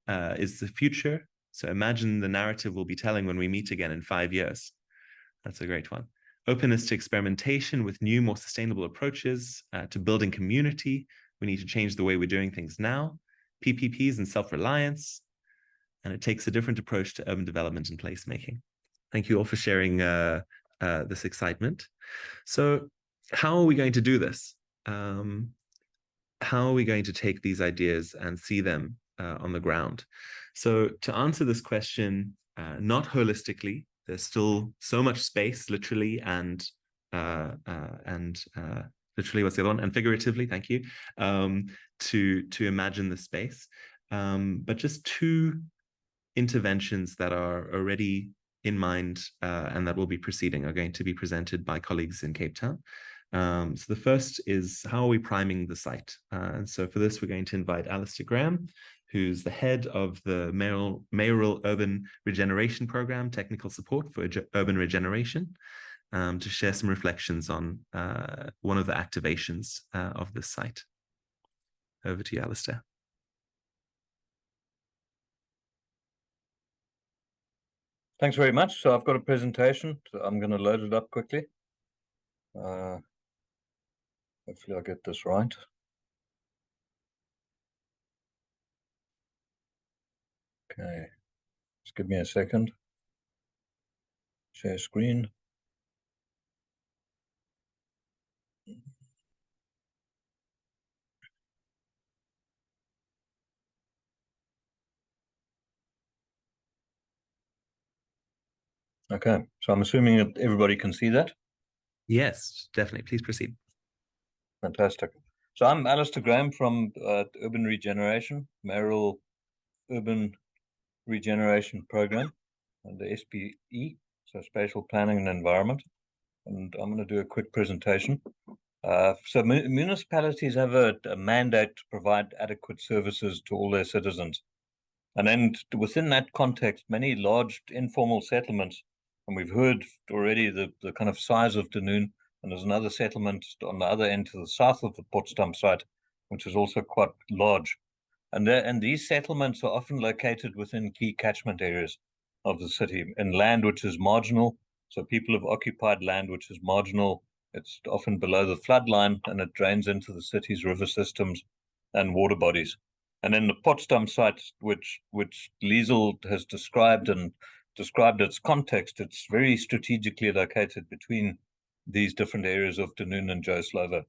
is the future. So imagine the narrative we'll be telling when we meet again in 5 years. That's a great one. Openness to experimentation with new, more sustainable approaches to building community. We need to change the way we're doing things now. PPPs and self-reliance. And it takes a different approach to urban development and placemaking. Thank you all for sharing this excitement. So how are we going to do this? How are we going to take these ideas and see them on the ground? So to answer this question, not holistically, there's still so much space, literally and literally, what's the other one? And figuratively, thank you, to imagine the space. But just 2 interventions that are already in mind and that will be proceeding are going to be presented by colleagues in Cape Town. So the first is, how are we priming the site? And so for this, we're going to invite Alistair Graham, who's the head of the Mayoral Urban Regeneration Program, Technical Support for Urban Regeneration, to share some reflections on one of the activations of this site. Over to you, Alistair. Thanks very much. So I've got a presentation. So I'm going to load it up quickly. Hopefully I get this right. Okay, just give me a second. Share screen. Okay, so I'm assuming that everybody can see that? Yes, definitely. Please proceed. Fantastic. So I'm Alistair Graham from Urban Regeneration, Mayoral Urban Regeneration Program, and the SPE, so Spatial Planning and Environment. And I'm going to do a quick presentation. So municipalities have a mandate to provide adequate services to all their citizens. And then within that context, many large informal settlements, and we've heard already the kind of size of Dunoon, and there's another settlement on the other end to the south of the Potsdam site, which is also quite large. And these settlements are often located within key catchment areas of the city, in land which is marginal. So people have occupied land which is marginal. It's often below the flood line, and it drains into the city's river systems and water bodies. And then the Potsdam site, which Liesel has described its context, it's very strategically located between these different areas of Dunoon and Joeslova.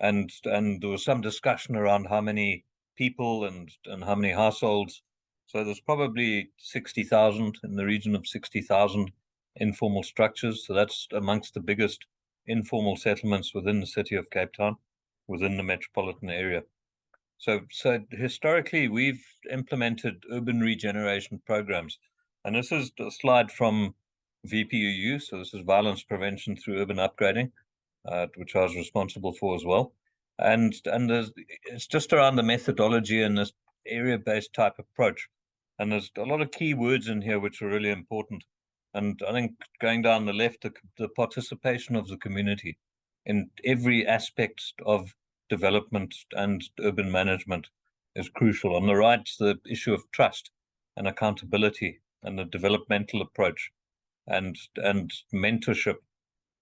And there was some discussion around how many people and how many households. So there's probably 60,000, in the region of 60,000 informal structures. So that's amongst the biggest informal settlements within the city of Cape Town, within the metropolitan area. So historically, we've implemented urban regeneration programs. And this is a slide from VPUU. So this is violence prevention through urban upgrading, which I was responsible for as well. And it's just around the methodology and this area-based type approach. And there's a lot of key words in here which are really important. And I think going down the left, the participation of the community in every aspect of development and urban management is crucial. On the right, the issue of trust and accountability and the developmental approach and mentorship,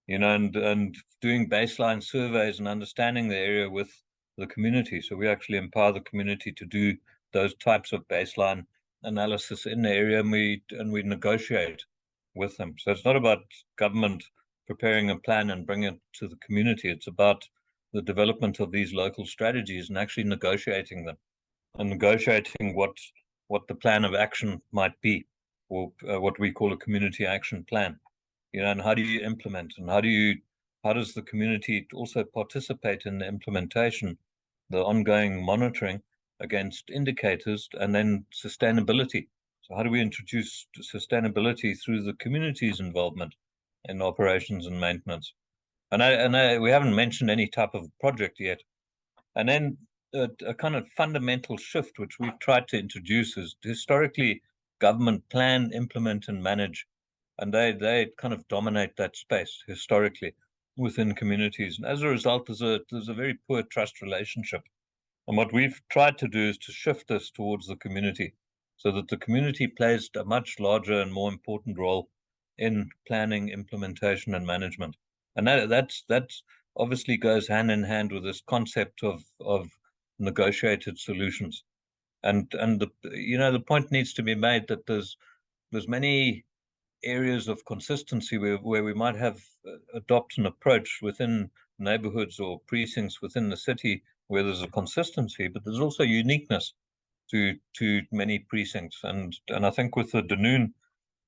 you know, and doing baseline surveys and understanding the area with the community. So we actually empower the community to do those types of baseline analysis in the area, and we negotiate with them. So it's not about government preparing a plan and bringing it to the community. It's about the development of these local strategies and actually negotiating them, and negotiating what the plan of action might be, or what we call a community action plan. You know, and how do you implement, and how does the community also participate in the implementation, the ongoing monitoring against indicators, and then sustainability. So how do we introduce sustainability through the community's involvement in operations and maintenance? And we haven't mentioned any type of project yet. And then a kind of fundamental shift which we've tried to introduce is, historically, government plan, implement, and manage. And they kind of dominate that space historically within communities. And as a result, there's a very poor trust relationship. And what we've tried to do is to shift this towards the community, so that the community plays a much larger and more important role in planning, implementation, and management. And that's obviously goes hand in hand with this concept of negotiated solutions. And the point needs to be made that there's many areas of consistency where we might have adopt an approach within neighborhoods or precincts within the city where there's a consistency, but there's also uniqueness to many precincts. And I think with the Dunoon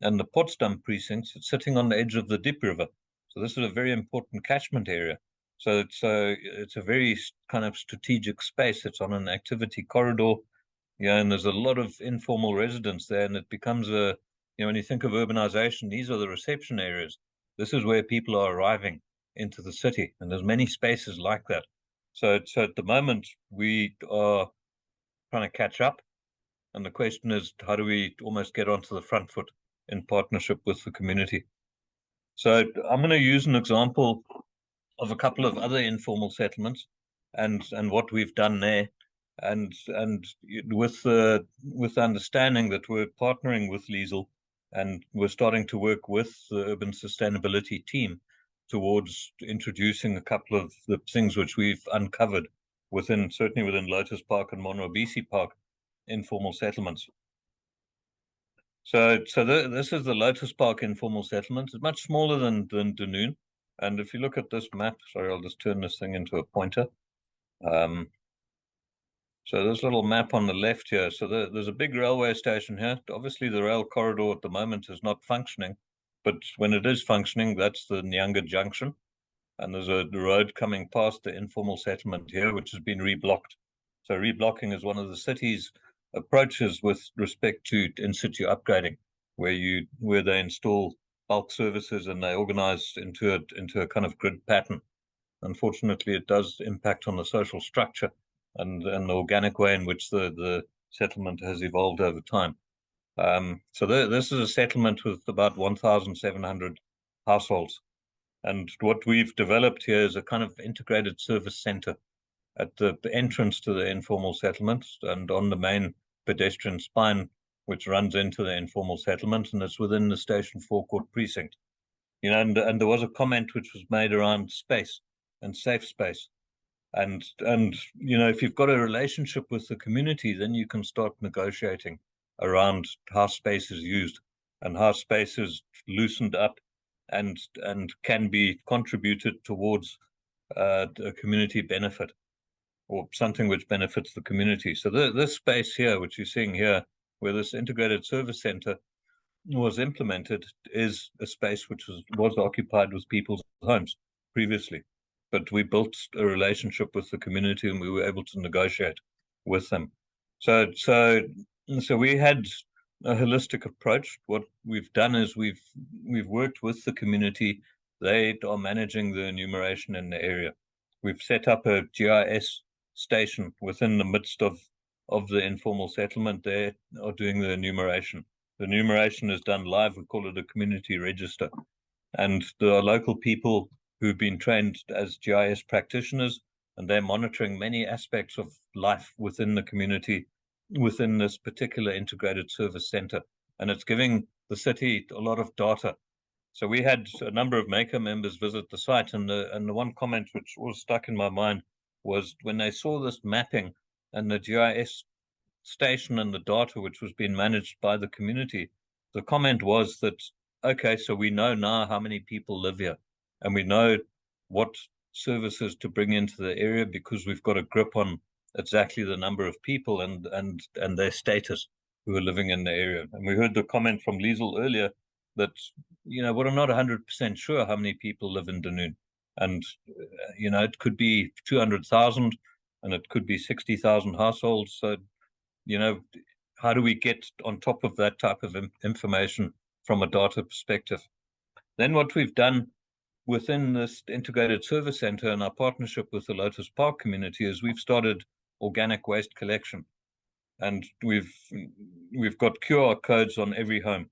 and the Potsdam precincts, it's sitting on the edge of the Diep River. So this is a very important catchment area. So it's a very kind of strategic space. It's on an activity corridor, and there's a lot of informal residents there, and it becomes a when you think of urbanization, these are the reception areas. This is where people are arriving into the city, and there's many spaces like that. So at the moment, we are trying to catch up. And the question is, how do we almost get onto the front foot in partnership with the community? So I'm going to use an example of a couple of other informal settlements and what we've done there. And with the understanding that we're partnering with Liesl, and we're starting to work with the urban sustainability team towards introducing a couple of the things which we've uncovered certainly within Lotus Park and Monrobisi Park informal settlements. So this is the Lotus Park informal settlement. It's much smaller than Dunoon. And if you look at this map, sorry, I'll just turn this thing into a pointer. So this little map on the left here, so there's a big railway station here. Obviously, the rail corridor at the moment is not functioning, but when it is functioning, that's the Nyanga Junction. And there's a road coming past the informal settlement here, which has been reblocked. So reblocking is one of the city's approaches with respect to in-situ upgrading, where they install bulk services and they organize into a kind of grid pattern. Unfortunately, it does impact on the social structure and the organic way in which the settlement has evolved over time. So this is a settlement with about 1,700 households. And what we've developed here is a kind of integrated service center at the entrance to the informal settlement and on the main pedestrian spine, which runs into the informal settlement, and it's within the station forecourt precinct. And there was a comment which was made around space and safe space. And if you've got a relationship with the community, then you can start negotiating around how space is used and how space is loosened up and can be contributed towards a community benefit or something which benefits the community. So this space here, which you're seeing here, where this integrated service center was implemented, is a space which was occupied with people's homes previously. But we built a relationship with the community and we were able to negotiate with them. So we had a holistic approach. What we've done is we've worked with the community. They are managing the enumeration in the area. We've set up a GIS station within the midst of the informal settlement. They are doing the enumeration. The enumeration is done live. We call it a community register. And there are local people who've been trained as GIS practitioners, and they're monitoring many aspects of life within the community, within this particular integrated service center. And it's giving the city a lot of data. So we had a number of Maker members visit the site, and the one comment which was stuck in my mind was when they saw this mapping and the GIS station and the data which was being managed by the community, the comment was that, okay, so we know now how many people live here, and we know what services to bring into the area because we've got a grip on exactly the number of people and their status who are living in the area. And we heard the comment from Liesl earlier that, we're not 100% sure how many people live in Dunoon. And, it could be 200,000 and it could be 60,000 households. So, how do we get on top of that type of information from a data perspective? Then what we've done within this integrated service center and our partnership with the Lotus Park community is we've started organic waste collection. And we've got QR codes on every home.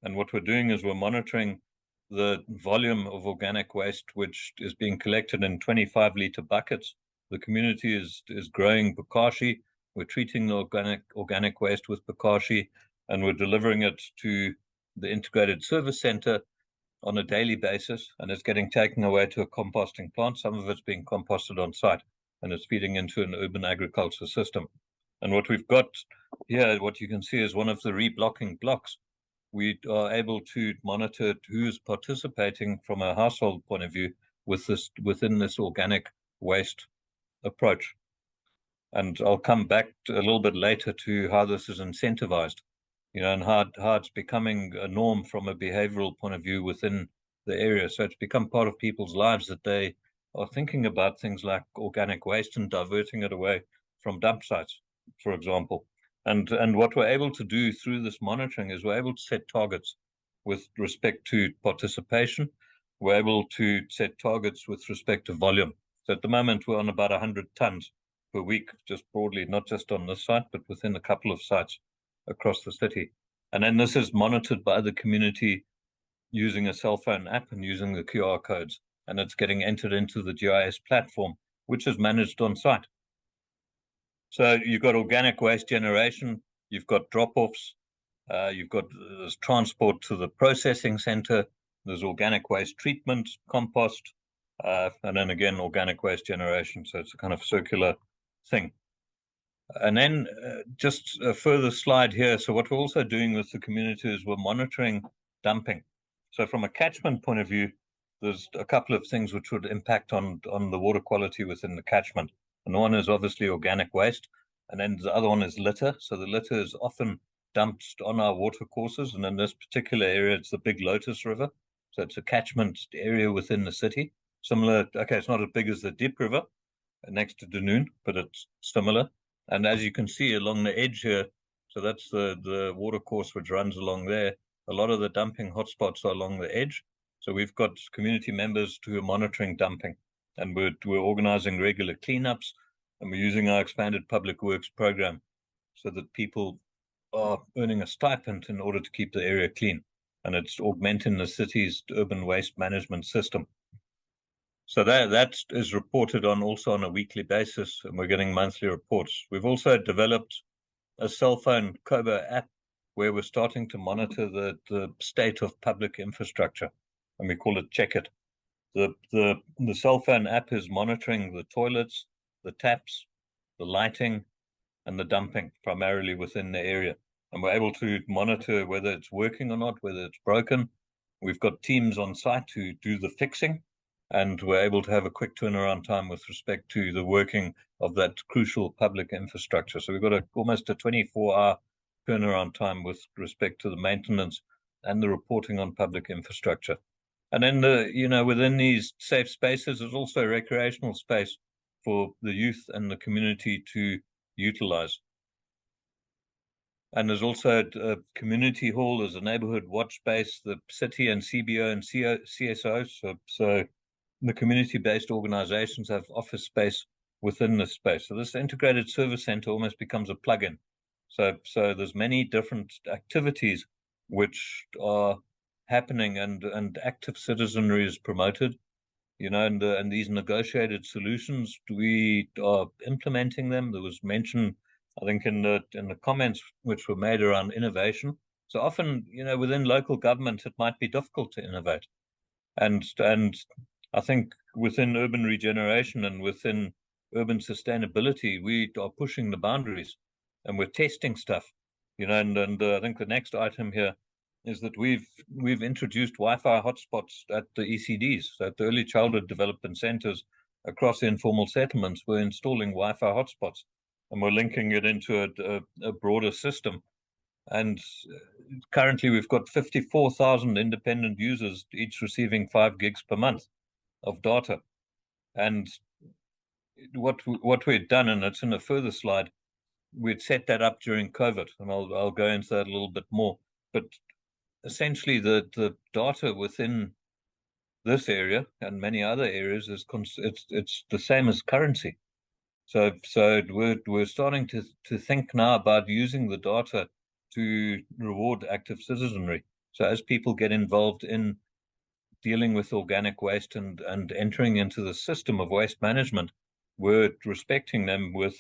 And what we're doing is we're monitoring the volume of organic waste which is being collected in 25-liter buckets. The community is growing bokashi. We're treating the organic waste with bokashi, and we're delivering it to the integrated service center on a daily basis, and it's getting taken away to a composting plant. Some of it's being composted on site, and it's feeding into an urban agriculture system. And what we've got here, what you can see is one of the reblocking blocks. We are able to monitor who's participating from a household point of view within this organic waste approach. And I'll come back a little bit later to how this is incentivized, and how it's becoming a norm from a behavioral point of view within the area. So it's become part of people's lives that they are thinking about things like organic waste and diverting it away from dump sites, for example. And what we're able to do through this monitoring is we're able to set targets with respect to participation. We're able to set targets with respect to volume. So at the moment, we're on about 100 tons per week, just broadly, not just on this site, but within a couple of sites across the city. And then this is monitored by the community using a cell phone app and using the QR codes. And it's getting entered into the GIS platform, which is managed on site. So you've got organic waste generation, you've got drop-offs, you've got there's transport to the processing center, there's organic waste treatment, compost, and then again, organic waste generation. So it's a kind of circular thing. And then just a further slide here. So what we're also doing with the community is we're monitoring dumping. So from a catchment point of view, there's a couple of things which would impact on the water quality within the catchment. And one is obviously organic waste, and then the other one is litter. So the litter is often dumped on our water courses, and in this particular area, it's the Big Lotus River. So it's a catchment area within the city. Similar, okay, it's not as big as the Deep River next to Dunoon, but it's similar. And as you can see along the edge here, so that's the water course which runs along there. A lot of the dumping hotspots are along the edge. So we've got community members who are monitoring dumping, and we're organizing regular cleanups, and we're using our expanded public works program so that people are earning a stipend in order to keep the area clean. And it's augmenting the city's urban waste management system. So that is reported on also on a weekly basis, and we're getting monthly reports. We've also developed a cell phone COBO app where we're starting to monitor the state of public infrastructure, and we call it Check It. The cell phone app is monitoring the toilets, the taps, the lighting, and the dumping primarily within the area. And we're able to monitor whether it's working or not, whether it's broken. We've got teams on site to do the fixing, and we're able to have a quick turnaround time with respect to the working of that crucial public infrastructure. So we've got almost a 24-hour turnaround time with respect to the maintenance and the reporting on public infrastructure. And then within these safe spaces, there's also recreational space for the youth and the community to utilize. And there's also a community hall, there's a neighborhood watch space, the city and CBO and CSO. So the community-based organizations have office space within this space. So this integrated service center almost becomes a plug-in. So there's many different activities which are happening, and active citizenry is promoted, and these negotiated solutions, we are implementing them. There was mention, I think, in the comments which were made around innovation. So often, within local government, it might be difficult to innovate. And I think within urban regeneration and within urban sustainability, we are pushing the boundaries and we're testing stuff, and I think the next item here is that we've introduced Wi-Fi hotspots at the ECDs, so at the early childhood development centers across the informal settlements. We're installing Wi-Fi hotspots, and we're linking it into a broader system. And currently we've got 54,000 independent users, each receiving 5 gigs per month of data. And what we'd done, and it's in a further slide, we'd set that up during COVID, and I'll go into that a little bit more. But essentially, the data within this area and many other areas is it's the same as currency. So we're starting to think now about using the data to reward active citizenry. So as people get involved in dealing with organic waste and entering into the system of waste management, we're respecting them with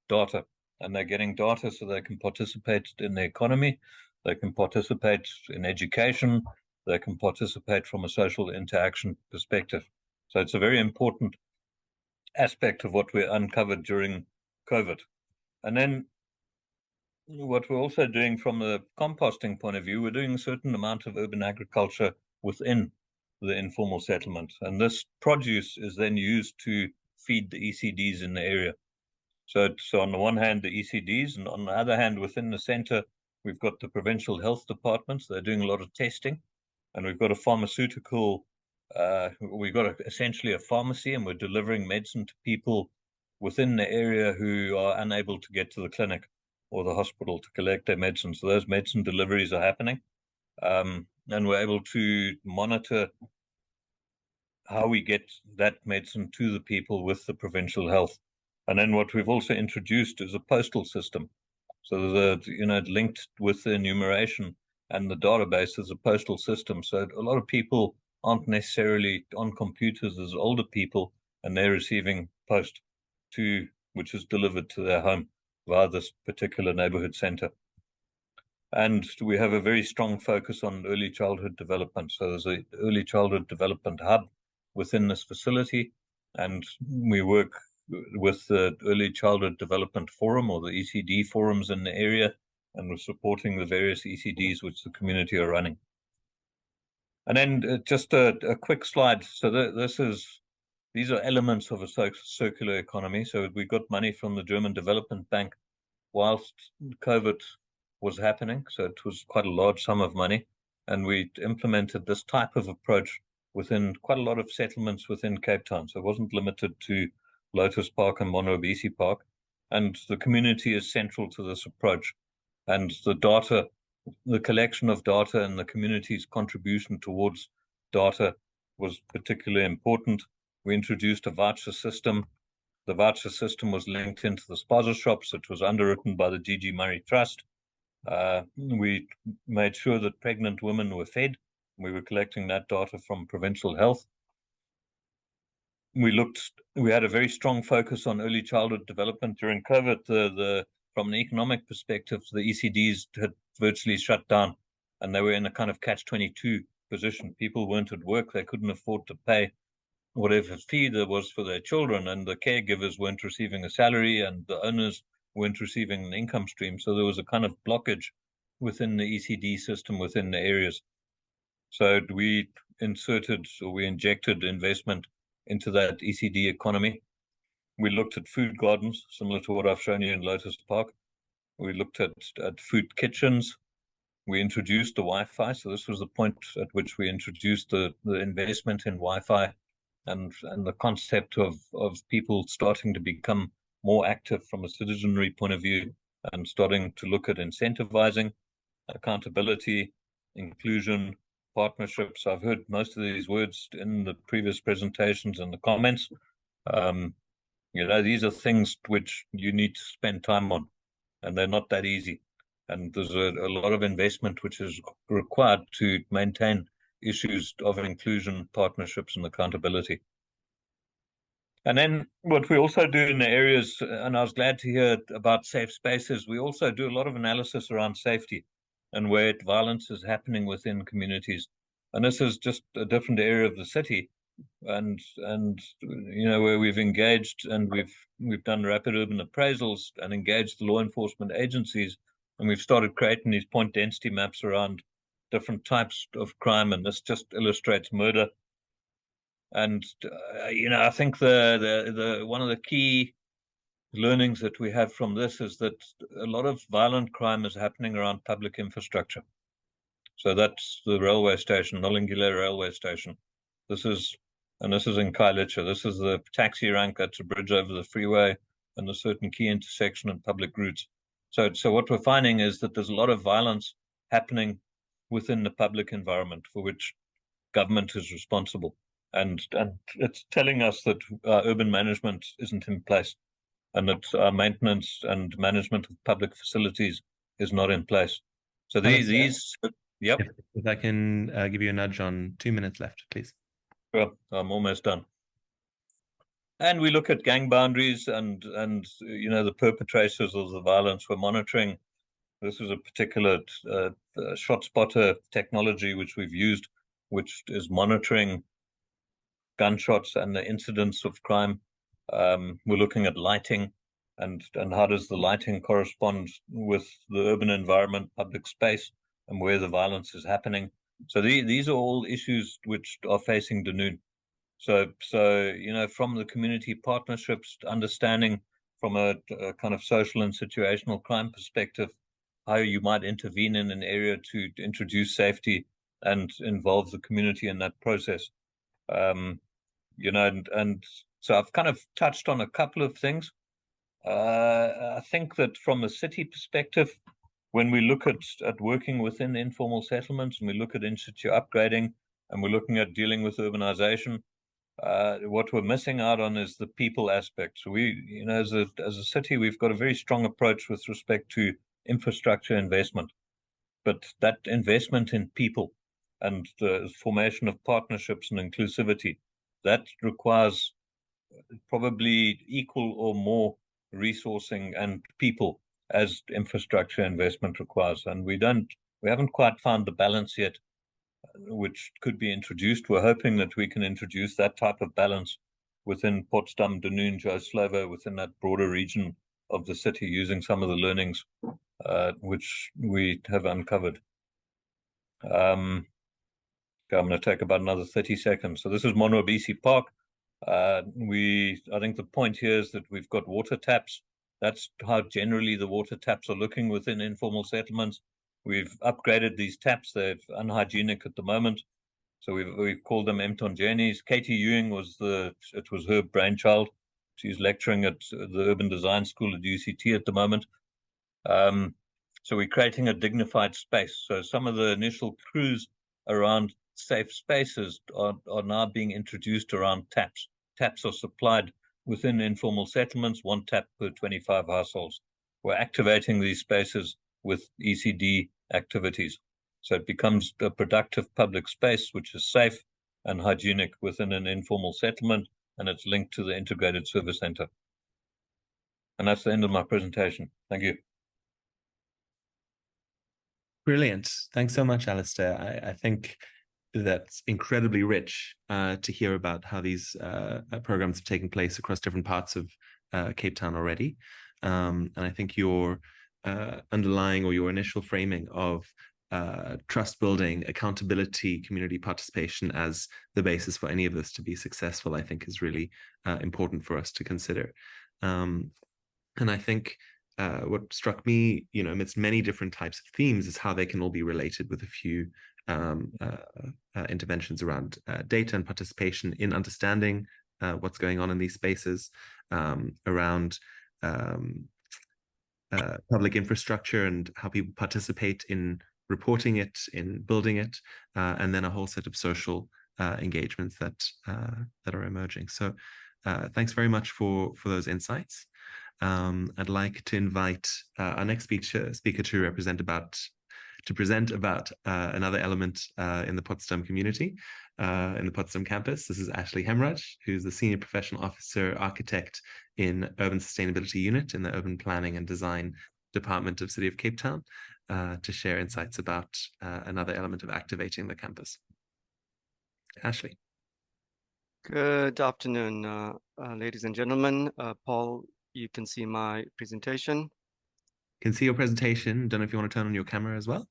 data, and they're getting data so they can participate in the economy, they can participate in education, they can participate from a social interaction perspective. So it's a very important aspect of what we uncovered during COVID. And then what we're also doing from the composting point of view, we're doing a certain amount of urban agriculture within the informal settlement. And this produce is then used to feed the ECDs in the area. So on the one hand, the ECDs, and on the other hand, within the center, we've got the provincial health departments. They're doing a lot of testing, and we've got a pharmaceutical, we've got essentially a pharmacy, and we're delivering medicine to people within the area who are unable to get to the clinic. or the hospital to collect their medicine. So those medicine deliveries are happening. And we're able to monitor how we get that medicine to the people with the provincial health. And then what we've also introduced is a postal system. So there's linked with the enumeration and the database is a postal system. So a lot of people aren't necessarily on computers as older people, and they're receiving post which is delivered to their home via this particular neighborhood center. And we have a very strong focus on early childhood development. So there's an early childhood development hub within this facility, and we work with the Early Childhood Development Forum, or the ECD forums in the area, and we're supporting the various ECDs which the community are running. And then just a quick slide. So these are elements of a circular economy. So we got money from the German Development Bank whilst COVID was happening. So it was quite a large sum of money. And we implemented this type of approach within quite a lot of settlements within Cape Town. So it wasn't limited to Lotus Park and Monobisi Park. And the community is central to this approach. And the collection of data and the community's contribution towards data was particularly important. We introduced a voucher system. The voucher system was linked into the spaza shops. It was underwritten by the G.G. Murray Trust. We made sure that pregnant women were fed. We were collecting that data from provincial health. We had a very strong focus on early childhood development during COVID. From an economic perspective, the ECDs had virtually shut down, and they were in a kind of catch-22 position. People weren't at work. They couldn't afford to pay whatever fee there was for their children, and the caregivers weren't receiving a salary, and the owners weren't receiving an income stream. So there was a kind of blockage within the ECD system within the areas. So we injected investment into that ECD economy. We looked at food gardens, similar to what I've shown you in Lotus Park. We looked at food kitchens. We introduced the Wi-Fi. So this was the point at which we introduced the investment in Wi-Fi and the concept of people starting to become more active from a citizenry point of view and starting to look at incentivizing, accountability, inclusion, partnerships. I've heard most of these words in the previous presentations and the comments. These are things which you need to spend time on, and they're not that easy. And there's a lot of investment which is required to maintain issues of inclusion, partnerships, and accountability. And then what we also do in the areas, and I was glad to hear about safe spaces, we also do a lot of analysis around safety and where violence is happening within communities. And this is just a different area of the city, and where we've engaged and we've done rapid urban appraisals and engaged the law enforcement agencies, and we've started creating these point density maps around different types of crime, and this just illustrates murder. And I think the one of the key learnings that we have from this is that a lot of violent crime is happening around public infrastructure. So that's the railway station, Nolingile railway station. This is in Khayelitsha. This is the taxi rank. That's a bridge over the freeway and a certain key intersection and public routes. So what we're finding is that there's a lot of violence happening within the public environment for which government is responsible. And it's telling us that urban management isn't in place, and that maintenance and management of public facilities is not in place. So yep. If I can give you a nudge on 2 minutes left, please. Well, I'm almost done. And we look at gang boundaries and the perpetrators of the violence. We're monitoring. This is a particular shot spotter technology which we've used, which is monitoring gunshots and the incidents of crime. We're looking at lighting and how does the lighting correspond with the urban environment, public space, and where the violence is happening. So these are all issues which are facing Dunoon. So from the community partnerships, understanding from a kind of social and situational crime perspective, how you might intervene in an area to introduce safety and involve the community in that process. And so I've kind of touched on a couple of things. I think that from a city perspective, when we look at working within informal settlements and we look at in-situ upgrading and we're looking at dealing with urbanization, what we're missing out on is the people aspect. So we, as a city, we've got a very strong approach with respect to infrastructure investment, but that investment in people and the formation of partnerships and inclusivity, that requires probably equal or more resourcing and people as infrastructure investment requires. And we haven't quite found the balance yet, which could be introduced. We're hoping that we can introduce that type of balance within Potsdam, Dunoon, Jooslovo, within that broader region of the city, using some of the learnings which we have uncovered. I'm going to take about another 30 seconds. So this is Monwabisi Park. I think the point here is that we've got water taps. That's how generally the water taps are looking within informal settlements. We've upgraded these taps. They're unhygienic at the moment. So we've called them Mtonjenis. Katie Ewing was her brainchild. She's lecturing at the Urban Design School at UCT at the moment. So we're creating a dignified space. So some of the initial clues around safe spaces are now being introduced around taps. Taps are supplied within informal settlements, 1 tap per 25 households. We're activating these spaces with ECD activities. So it becomes a productive public space, which is safe and hygienic within an informal settlement, and it's linked to the integrated service center. And that's the end of my presentation. Thank you. Brilliant. Thanks so much, Alistair. I think that's incredibly rich to hear about how these programs have taken place across different parts of Cape Town already. And I think your underlying or your initial framing of trust building, accountability, community participation as the basis for any of this to be successful, I think is really important for us to consider. And I think what struck me, amidst many different types of themes, is how they can all be related with a few interventions around data and participation in understanding what's going on in these spaces, around public infrastructure and how people participate in reporting it, in building it, and then a whole set of social engagements that are emerging. So thanks very much for those insights. I'd like to invite our next speaker to present about another element in the Potsdam community, in the Potsdam campus. This is Ashley Hemraj, who's the Senior Professional Officer Architect in Urban Sustainability Unit in the Urban Planning and Design Department of City of Cape Town, to share insights about another element of activating the campus. Ashley. Good afternoon, ladies and gentlemen. Paul, you can see my presentation. Can see your presentation. Don't know if you want to turn on your camera as well.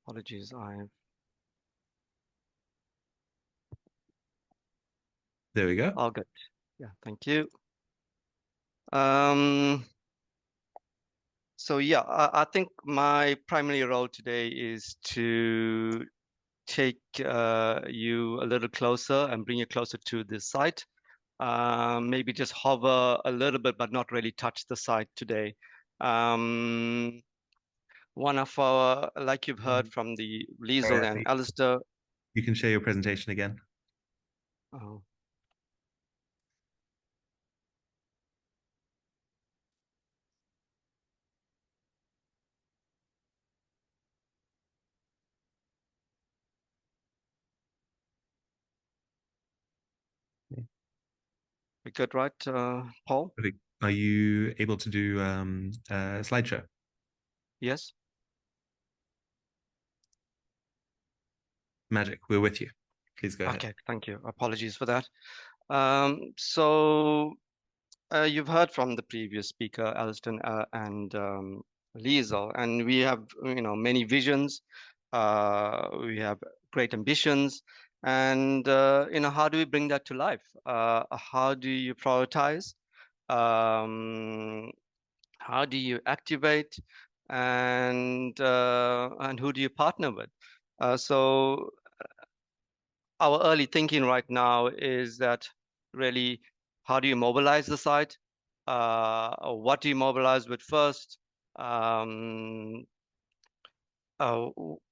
Apologies, There we go. All good. Yeah, thank you. So yeah, I think my primary role today is to take you a little closer and bring you closer to the site. Maybe just hover a little bit, but not really touch the site today. One of our, like you've heard from the Liesel and Alistair. You can share your presentation again. Oh. We good, right, Paul? Are you able to do a slideshow? Yes. Magic, we're with you. Please go ahead. Okay, thank you. Apologies for that. So you've heard from the previous speaker, Alistair and Liesel, and we have many visions. We have great ambitions, and how do we bring that to life? How do you prioritize? How do you activate? And who do you partner with? So our early thinking right now is that really, how do you mobilize the site? Or what do you mobilize with first?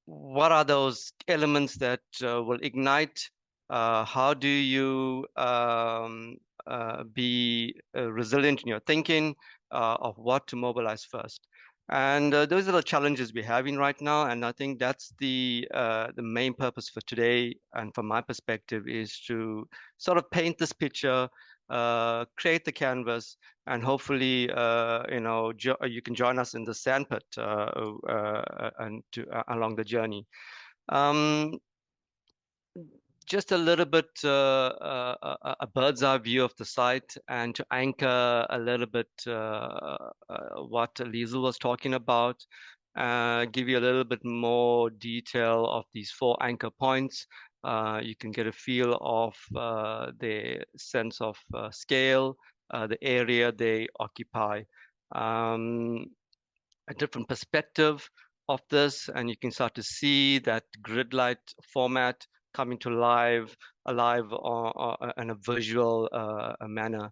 What are those elements that will ignite? How do you be resilient in your thinking of what to mobilize first? And those are the challenges we're having right now. And I think that's the main purpose for today. And from my perspective is to sort of paint this picture, create the canvas, and hopefully, you can join us in the sandpit and along the journey. Just a little bit a bird's eye view of the site, and to anchor a little bit what Liesl was talking about, give you a little bit more detail of these 4 anchor points. You can get a feel of the sense of scale, the area they occupy, a different perspective of this, and you can start to see that grid-light format coming to alive in a visual manner.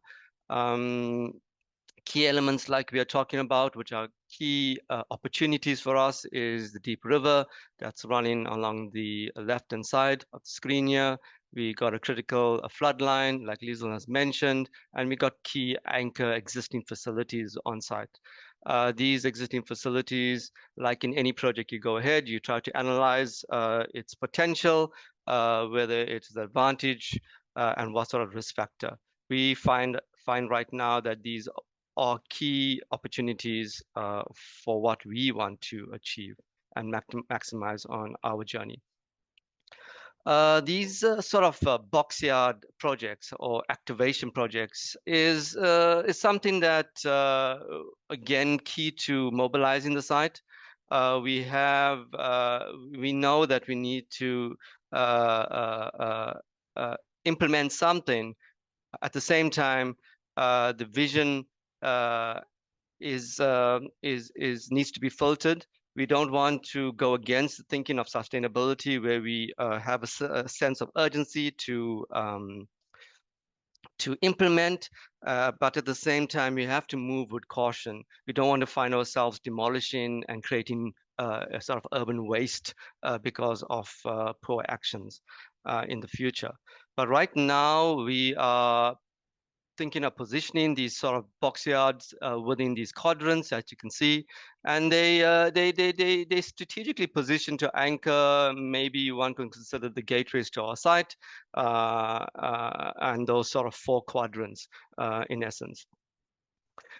Key elements like we are talking about, which are key opportunities for us, is the deep river that's running along the left-hand side of the screen here. We got a critical flood line, like Liesl has mentioned, and we got key anchor existing facilities on site. These existing facilities, like in any project you go ahead, you try to analyze its potential, whether it's the advantage and what sort of risk factor. We find right now that these are key opportunities for what we want to achieve and maximize on our journey. These sort of boxyard projects or activation projects is something that, again, key to mobilizing the site. We know that we need to implement something. At the same time, the vision needs to be filtered. We don't want to go against the thinking of sustainability, where we have a sense of urgency to implement, but at the same time, we have to move with caution. We don't want to find ourselves demolishing and creating a sort of urban waste because of poor actions in the future. But right now, we are thinking of positioning these sort of boxyards within these quadrants, as you can see, and they strategically position to anchor. Maybe one can consider the gateways to our site, and those sort of 4 quadrants in essence.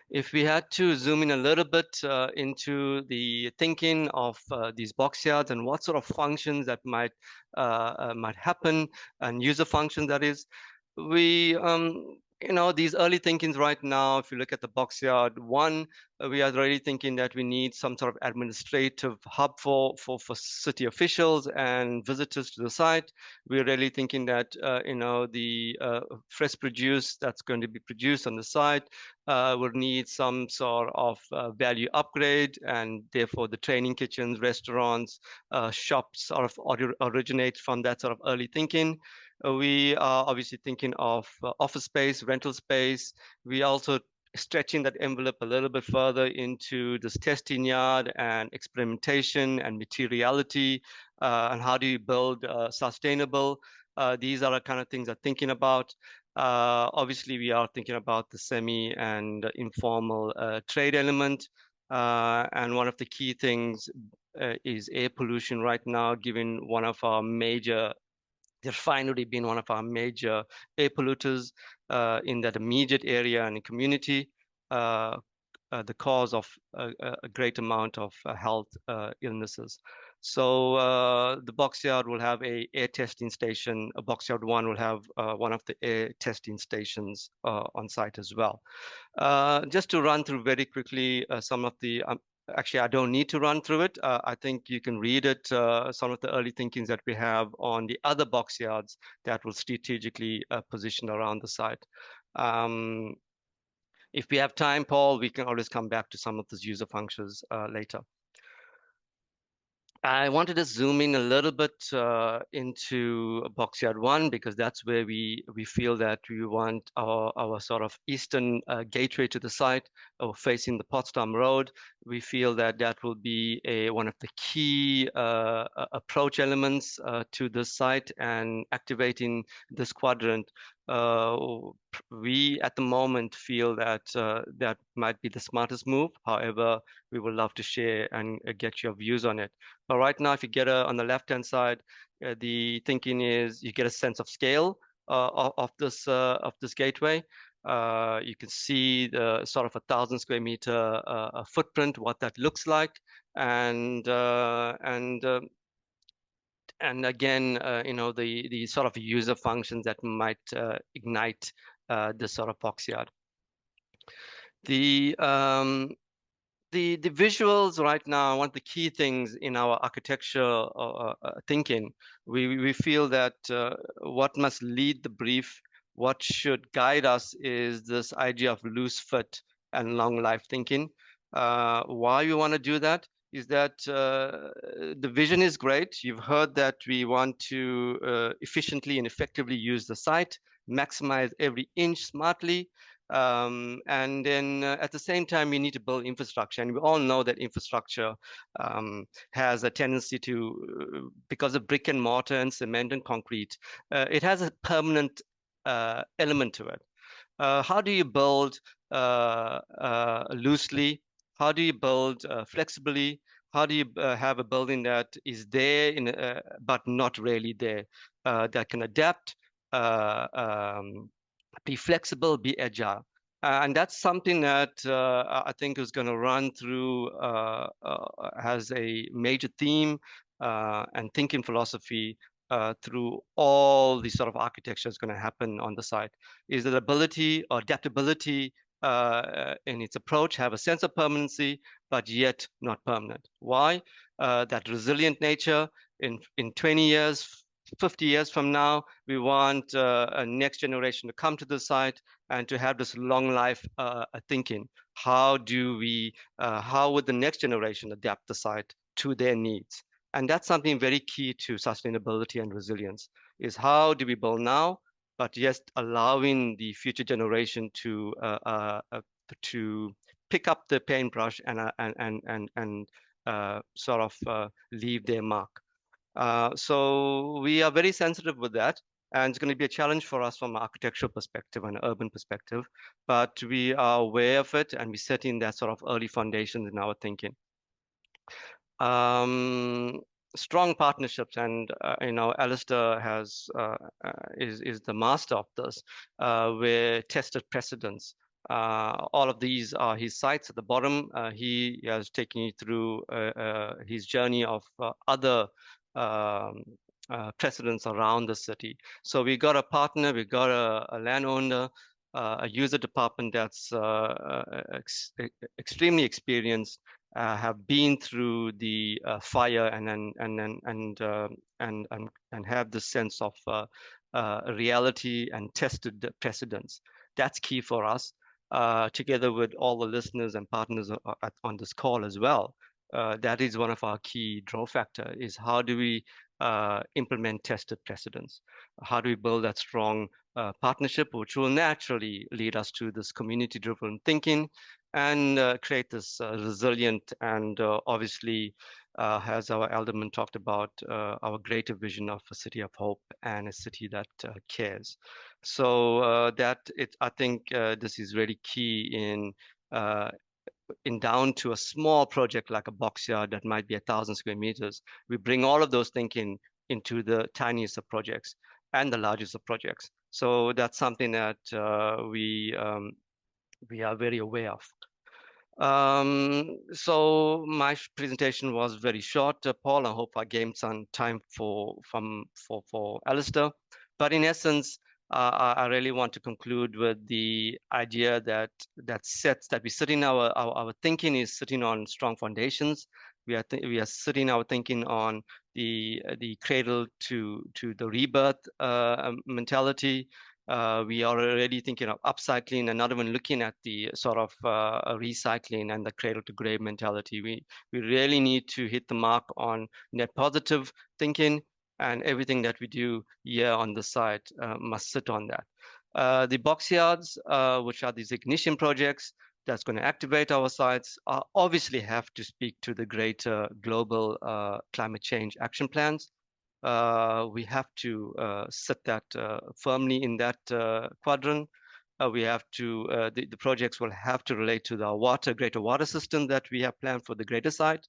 If we had to zoom in a little bit into the thinking of these boxyards and what sort of functions that might happen, and user functions, that is, we these early thinkings right now, if you look at the boxyard 1, we are already thinking that we need some sort of administrative hub for city officials and visitors to the site. We're really thinking that the fresh produce that's going to be produced on the site will need some sort of value upgrade, and therefore the training kitchens, restaurants, shops sort of originate from that sort of early thinking. We are obviously thinking of office space, rental space. We also stretching that envelope a little bit further into this testing yard and experimentation and materiality, and how do you build sustainable. These are the kind of things I'm thinking about. Obviously, we are thinking about the semi and informal trade element. And one of the key things is air pollution right now, given one of our major the refinery being one of our major air polluters in that immediate area and community, the cause of a great amount of health illnesses. So the boxyard will have a air testing station. A boxyard 1 will have one of the air testing stations on site as well. Just to run through very quickly some of the actually, I don't need to run through it. I think you can read it, some of the early thinkings that we have on the other boxyards that will strategically position around the site. If we have time, Paul, we can always come back to some of those user functions later. I wanted to zoom in a little bit into Boxyard 1 because that's where we feel that we want our sort of eastern gateway to the site, facing the Potsdam Road. We feel that that will be one of the key approach elements to this site and activating this quadrant. We at the moment feel that that might be the smartest move. However, we would love to share and get your views on it. But right now, if you get on the left-hand side, the thinking is you get a sense of scale of this gateway. You can see the sort of 1,000 square meter footprint, what that looks like, and again, you know, the sort of user functions that might ignite this sort of Boxyard. The visuals right now, one of the key things in our architecture thinking, we feel that what must lead the brief, what should guide us is this idea of loose fit and long life thinking. Why we want to do that is that the vision is great. You've heard that we want to efficiently and effectively use the site, maximize every inch smartly. And then at the same time, we need to build infrastructure. And we all know that infrastructure has a tendency to, because of brick and mortar and cement and concrete, it has a permanent element to it. How do you build loosely? How do you build flexibly? How do you have a building that is there but not really there, that can adapt, be flexible, be agile? And that's something that I think is going to run through as a major theme and thinking philosophy through all the sort of architecture is going to happen on the site. Is the ability or adaptability in its approach, have a sense of permanency, but yet not permanent. Why? That resilient nature in 20 years, 50 years from now, we want a next generation to come to the site and to have this long life thinking. How would the next generation adapt the site to their needs? And that's something very key to sustainability and resilience, is how do we build now, but yes, allowing the future generation to pick up the paintbrush and sort of leave their mark. So we are very sensitive with that, and it's going to be a challenge for us from an architectural perspective and an urban perspective, but we are aware of it and we're setting that sort of early foundations in our thinking. Strong partnerships, and you know, Alistair is the master of this, where tested precedents. All of these are his sites at the bottom. He has taken you through his journey of other precedents around the city. So we got a partner, we got a landowner, a user department that's extremely experienced, have been through the fire and have the sense of reality and tested precedents. That's key for us, together with all the listeners and partners on this call as well. That is one of our key draw factor, is how do we implement tested precedents? How do we build that strong partnership, which will naturally lead us to this community-driven thinking and create this resilient and obviously, as our alderman talked about, our greater vision of a city of hope and a city that cares. So I think this is really key in down to a small project like a Boxyard that might be 1,000 square meters. We bring all of those thinking into the tiniest of projects and the largest of projects. So that's something that we are very aware of. So my presentation was very short, Paul. I hope I gave some time for Alistair. But in essence, I really want to conclude with the idea that we sitting our thinking is sitting on strong foundations. We are sitting our thinking on the cradle to the rebirth mentality. We are already thinking of upcycling and not even looking at the sort of recycling and the cradle to grave mentality. We really need to hit the mark on net positive thinking, and everything that we do here on the site must sit on that. The box yards, which are these ignition projects that's going to activate our sites, obviously have to speak to the greater global climate change action plans. We have to set that firmly in that quadrant. We have to, the projects will have to relate to the greater water system that we have planned for the greater site.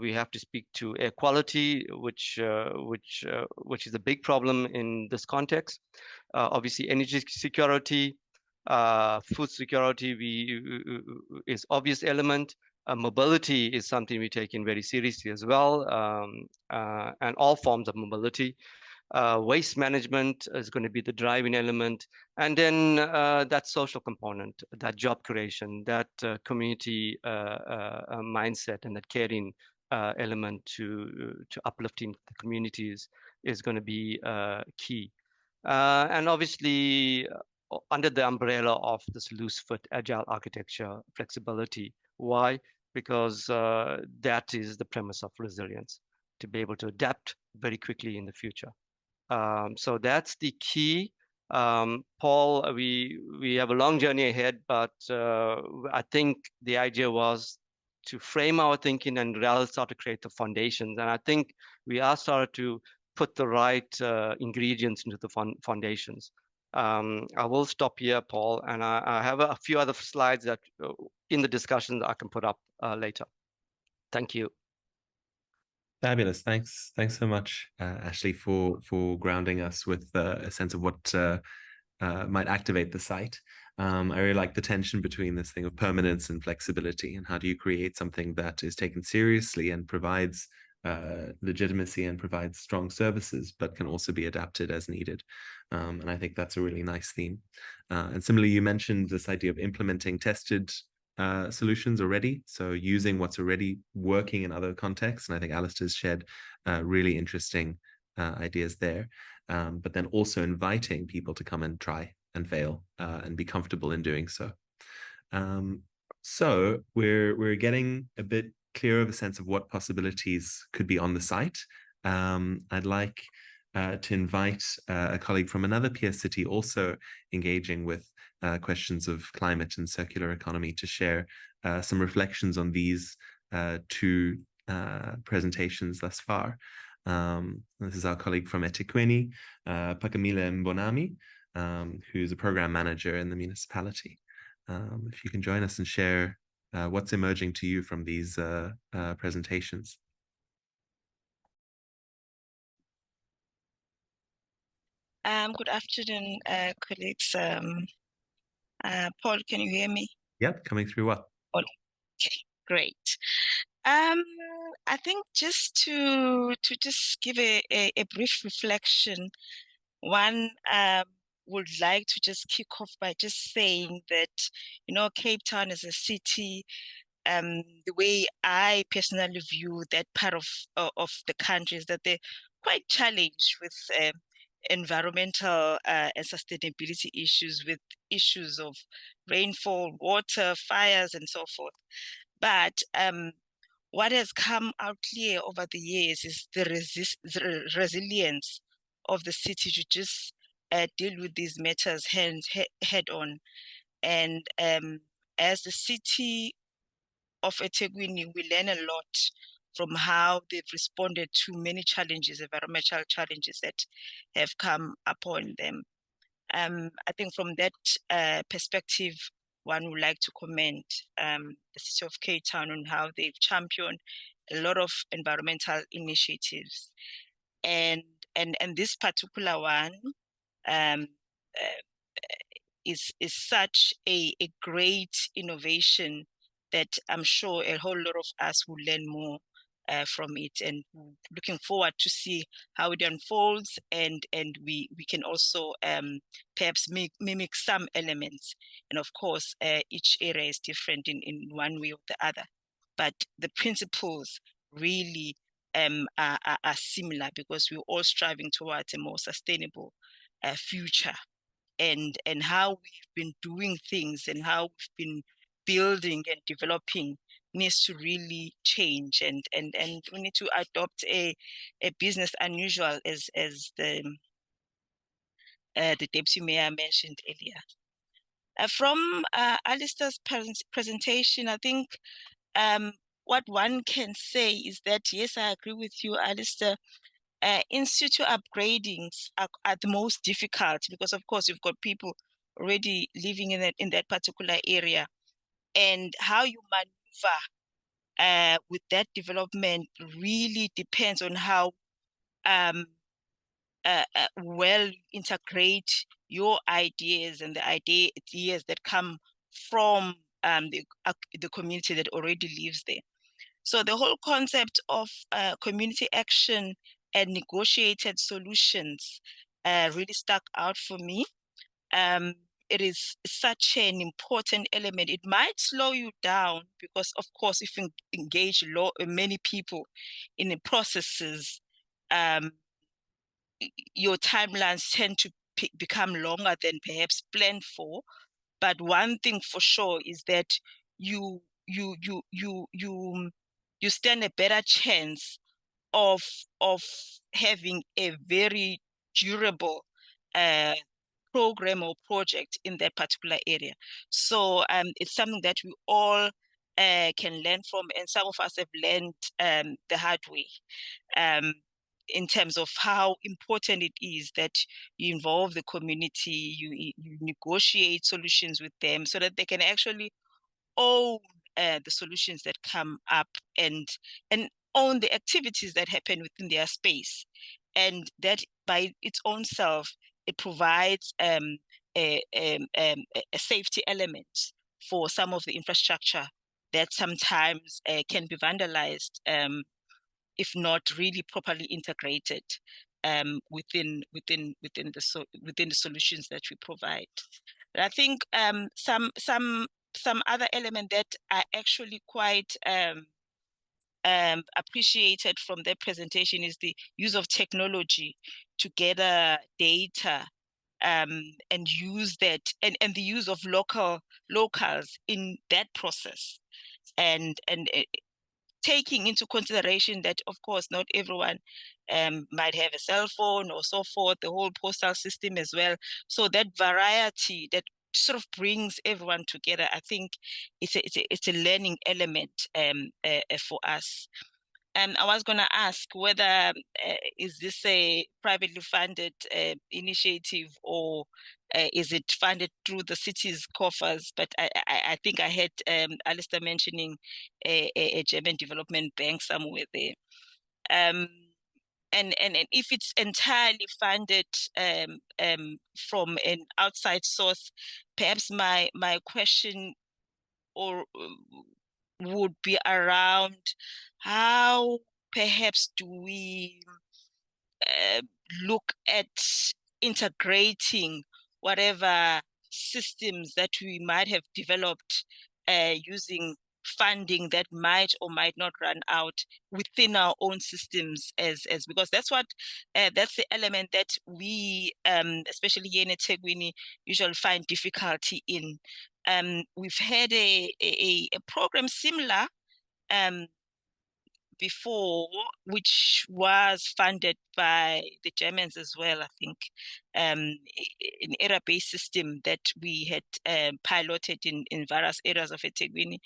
We have to speak to air quality, which is a big problem in this context. Obviously, energy security, food security is obvious element. Mobility is something we take in very seriously as well, and all forms of mobility. Waste management is going to be the driving element, and then that social component, that job creation, that community mindset, and that caring element to uplifting the communities is going to be key. And obviously, under the umbrella of this loose fit, agile architecture, flexibility. Why? Because that is the premise of resilience, to be able to adapt very quickly in the future. So that's the key. Paul, we have a long journey ahead, but I think the idea was to frame our thinking and really start to create the foundations. And I think we are starting to put the right ingredients into the foundations. I will stop here, Paul, and I have a few other slides that in the discussion that I can put up later. Thank you. Fabulous. Thanks so much, Ashley, for grounding us with a sense of what might activate the site. I really like the tension between this thing of permanence and flexibility, and how do you create something that is taken seriously and provides legitimacy and provides strong services, but can also be adapted as needed. And I think that's a really nice theme. And similarly, you mentioned this idea of implementing tested solutions already, so using what's already working in other contexts. And I think Alistair's shared really interesting ideas there, but then also inviting people to come and try and fail and be comfortable in doing so. So we're getting a bit clearer of a sense of what possibilities could be on the site. I'd like to invite a colleague from another peer city also engaging with questions of climate and circular economy to share some reflections on these two presentations thus far. This is our colleague from eThekwini, Pakamile Mbonami, who's a program manager in the municipality. If you can join us and share what's emerging to you from these presentations. Good afternoon, colleagues. Paul, can you hear me? Yep, coming through well. Okay, great. I think just to just give a brief reflection, one would like to just kick off by just saying that, you know, Cape Town is a city. The way I personally view that part of the country is that they're quite challenged with environmental and sustainability issues, with issues of rainfall, water, fires, and so forth. But what has come out clear over the years is the resilience of the city to just deal with these matters head on. And as the city of eThekwini, we learn a lot from how they've responded to many challenges, environmental challenges that have come upon them. I think from that perspective, one would like to commend the city of Cape Town on how they've championed a lot of environmental initiatives. And this particular one is such a great innovation that I'm sure a whole lot of us will learn more from it, and looking forward to see how it unfolds, and we can also perhaps mimic some elements. And of course, each area is different in one way or the other, but the principles really are similar, because we're all striving towards a more sustainable future and how we've been doing things and how we've been building and developing needs to really change, and we need to adopt a business unusual, as the Deputy Mayor mentioned earlier. From Alistair's presentation, I think what one can say is that, yes, I agree with you, Alistair. In-situ upgradings are the most difficult because, of course, you've got people already living in that particular area, and how you maneuver with that development really depends on how well integrate your ideas and the ideas that come from the community that already lives there. So the whole concept of community action and negotiated solutions really stuck out for me. It is such an important element. It might slow you down because, of course, if you engage many people in the processes, your timelines tend to become longer than perhaps planned for. But one thing for sure is that you stand a better chance of having a very durable program or project in that particular area. So it's something that we all can learn from, and some of us have learned the hard way, in terms of how important it is that you involve the community, you negotiate solutions with them so that they can actually own the solutions that come up and own the activities that happen within their space. And that by its own self, it provides a safety element for some of the infrastructure that sometimes can be vandalized if not really properly integrated within the solutions that we provide. But I think some other element that I actually quite appreciated from their presentation is the use of technology to gather data and use that, and the use of locals in that process, and taking into consideration that, of course, not everyone might have a cell phone or so forth, the whole postal system as well. So that variety that sort of brings everyone together, I think it's a learning element for us. I was going to ask whether is this a privately funded initiative, or is it funded through the city's coffers? But I think I heard Alistair mentioning a German development bank somewhere there. And if it's entirely funded from an outside source, perhaps my question would be around how perhaps do we look at integrating whatever systems that we might have developed using funding that might or might not run out within our own systems, as because that's what that's the element that we especially here in eThekwini usually find difficulty in. We've had a program similar before, which was funded by the Germans as well, I think, an area-based system that we had piloted in various areas of eThekwini.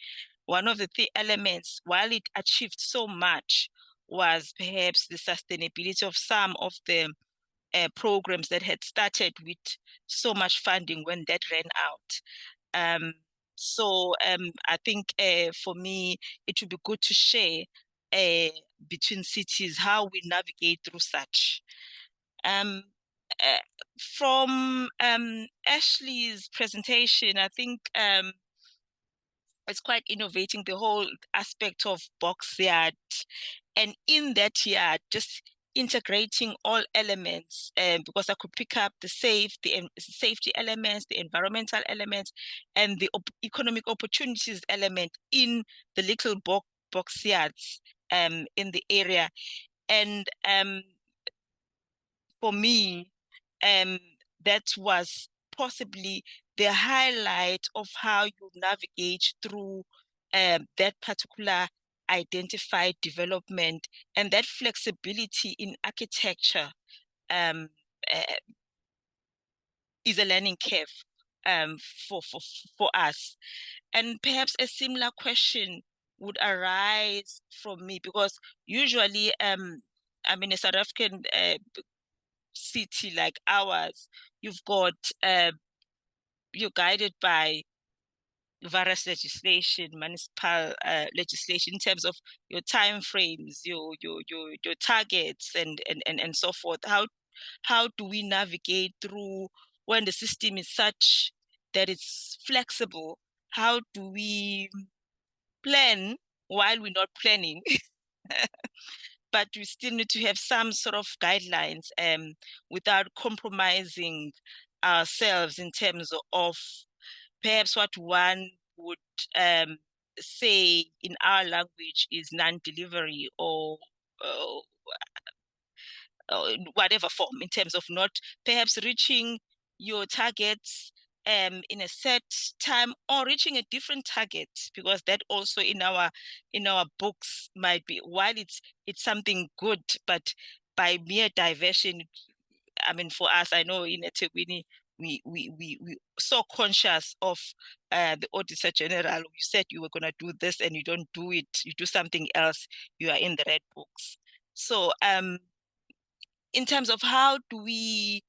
One of the elements, while it achieved so much, was perhaps the sustainability of some of the programs that had started with so much funding when that ran out. So I think for me, it would be good to share between cities how we navigate through such. From Ashley's presentation, I think it's quite innovating, the whole aspect of box yard, and in that yard, just integrating all elements, because I could pick up the safety elements, the environmental elements, and the economic opportunities element in the little box yards in the area. And for me, that was possibly the highlight of how you navigate through that particular identified development, and that flexibility in architecture is a learning curve for us. And perhaps a similar question would arise from me, because usually I mean, a South African city like ours, you've got you're guided by various legislation, municipal legislation, in terms of your time frames, your targets, and so forth. How do we navigate through when the system is such that it's flexible? How do we plan while we're not planning? But we still need to have some sort of guidelines without compromising ourselves in terms of perhaps what one would say in our language is non-delivery, or whatever form, in terms of not perhaps reaching your targets in a set time, or reaching a different target, because that also in our books might be, while it's something good, but by mere diversion. I mean, for us, I know in eThekwini, we so conscious of the Auditor General. You said you were going to do this and you don't do it, you do something else, you are in the red books. So in terms of how do we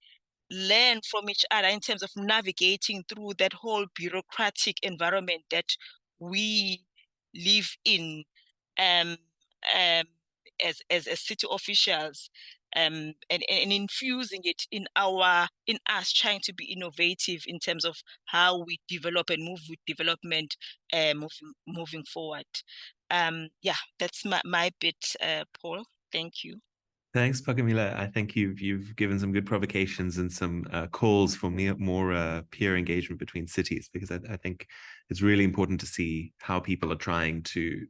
learn from each other in terms of navigating through that whole bureaucratic environment that we live in as city officials, and infusing it in us trying to be innovative in terms of how we develop and move with development moving forward. Yeah, that's my bit, Paul. Thank you. Thanks, Pakamila. I think you've given some good provocations and some calls for more peer engagement between cities, because I think it's really important to see how people are trying to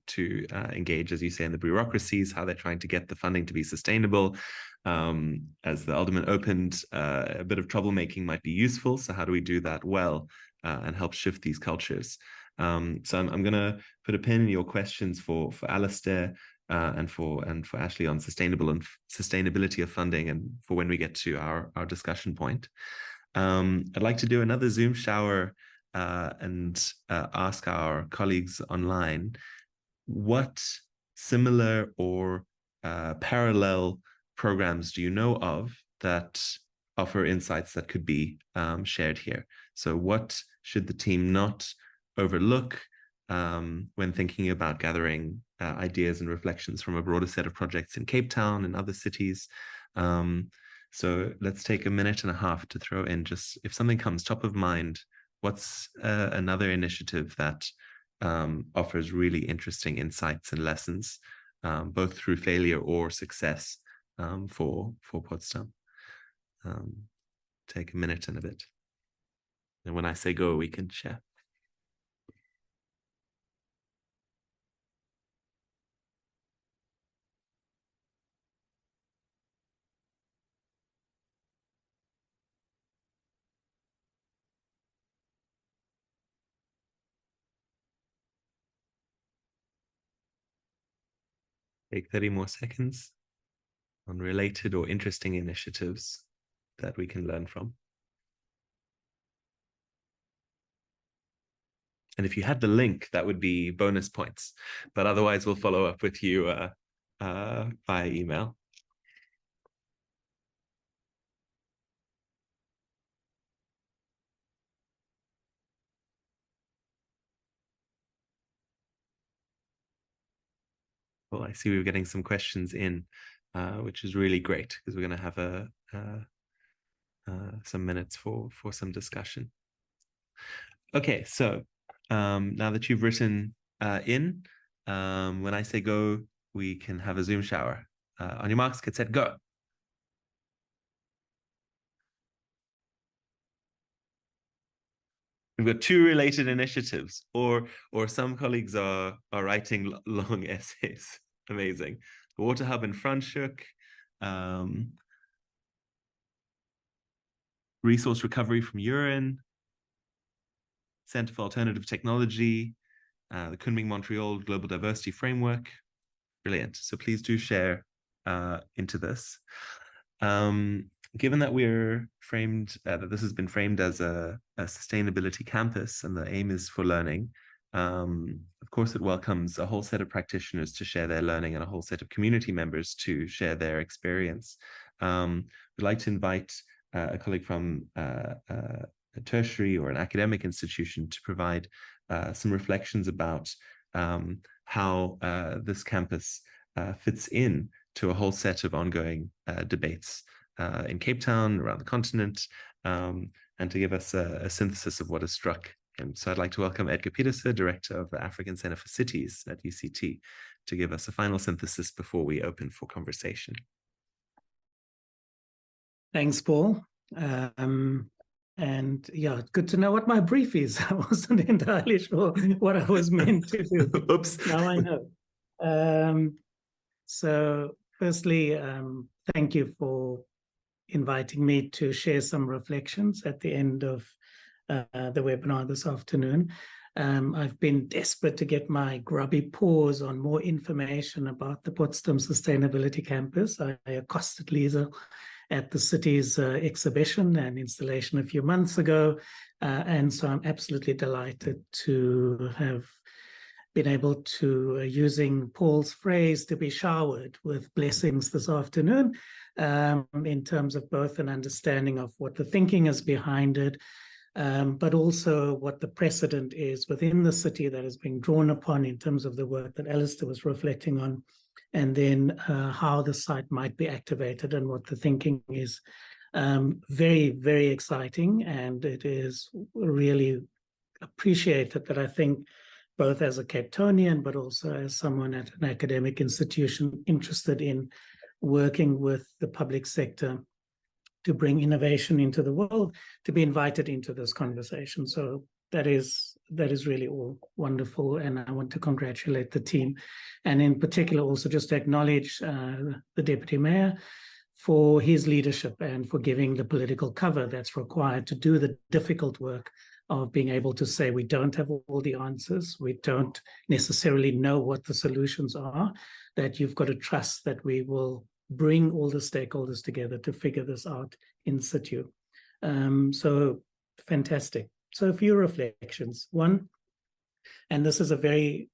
engage, as you say, in the bureaucracies, how they're trying to get the funding to be sustainable. As the Alderman opened, a bit of troublemaking might be useful. So how do we do that well and help shift these cultures? So I'm going to put a pin in your questions for Alistair. And for Ashley on sustainability of funding, and for when we get to our discussion point. I'd like to do another Zoom shower and ask our colleagues online what similar or parallel programs do you know of that offer insights that could be shared here? So what should the team not overlook when thinking about gathering ideas and reflections from a broader set of projects in Cape Town and other cities? So let's take a minute and a half to throw in, just if something comes top of mind, what's another initiative that offers really interesting insights and lessons, both through failure or success for Potsdam? Take a minute and a bit. And when I say go, we can share. Take 30 more seconds on related or interesting initiatives that we can learn from. And if you had the link, that would be bonus points. But otherwise, we'll follow up with you via email. Well, I see we're getting some questions in, which is really great, because we're going to have some minutes for some discussion. Okay, so now that you've written in, when I say go, we can have a Zoom shower. On your marks, get set, go. We've got 2 related initiatives, or some colleagues are writing long essays. Amazing. The Water Hub in Franschhoek. resource recovery from urine, Center for Alternative Technology, the Kunming Montreal Global Diversity Framework. Brilliant. So please do share into this. Given that we're framed, that this has been framed as a sustainability campus and the aim is for learning, of course, it welcomes a whole set of practitioners to share their learning and a whole set of community members to share their experience. We'd like to invite a colleague from a tertiary or an academic institution to provide some reflections about how this campus fits in to a whole set of ongoing debates in Cape Town, around the continent, and to give us a synthesis of what has struck him. So I'd like to welcome Edgar Pieterse, Director of the African Center for Cities at UCT, to give us a final synthesis before we open for conversation. Thanks, Paul. And yeah, good to know what my brief is. I wasn't entirely sure what I was meant to do. Oops. Now I know. So firstly, thank you for inviting me to share some reflections at the end of the webinar this afternoon. I've been desperate to get my grubby paws on more information about the Potsdam Sustainability Campus. I accosted Lisa at the city's exhibition and installation a few months ago. And so I'm absolutely delighted to have been able to, using Paul's phrase, to be showered with blessings this afternoon, in terms of both an understanding of what the thinking is behind it, but also what the precedent is within the city that is being drawn upon in terms of the work that Alistair was reflecting on, and then how the site might be activated and what the thinking is. Very, very exciting, and it is really appreciated that I think both as a Cape Townian, but also as someone at an academic institution interested in working with the public sector to bring innovation into the world, to be invited into this conversation. So that is really all wonderful, and I want to congratulate the team, and in particular also just to acknowledge the Deputy Mayor for his leadership and for giving the political cover that's required to do the difficult work of being able to say we don't have all the answers, we don't necessarily know what the solutions are, that you've got to trust that we will bring all the stakeholders together to figure this out in situ. So fantastic. So a few reflections. One, and this is a very,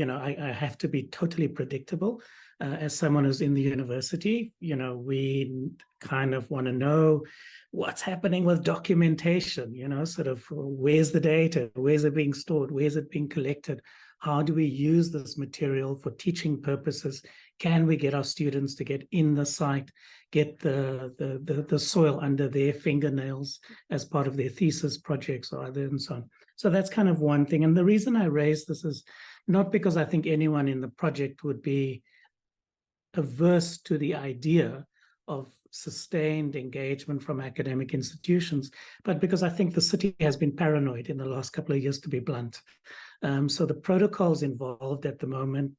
I have to be totally predictable. As someone who's in the university, we kind of want to know what's happening with documentation, sort of where's the data, where's it being stored, where's it being collected, how do we use this material for teaching purposes, can we get our students to get in the site, get the soil under their fingernails as part of their thesis projects or other and so on. So that's kind of one thing. And the reason I raise this is not because I think anyone in the project would be averse to the idea of sustained engagement from academic institutions, but because I think the city has been paranoid in the last couple of years, to be blunt. So the protocols involved at the moment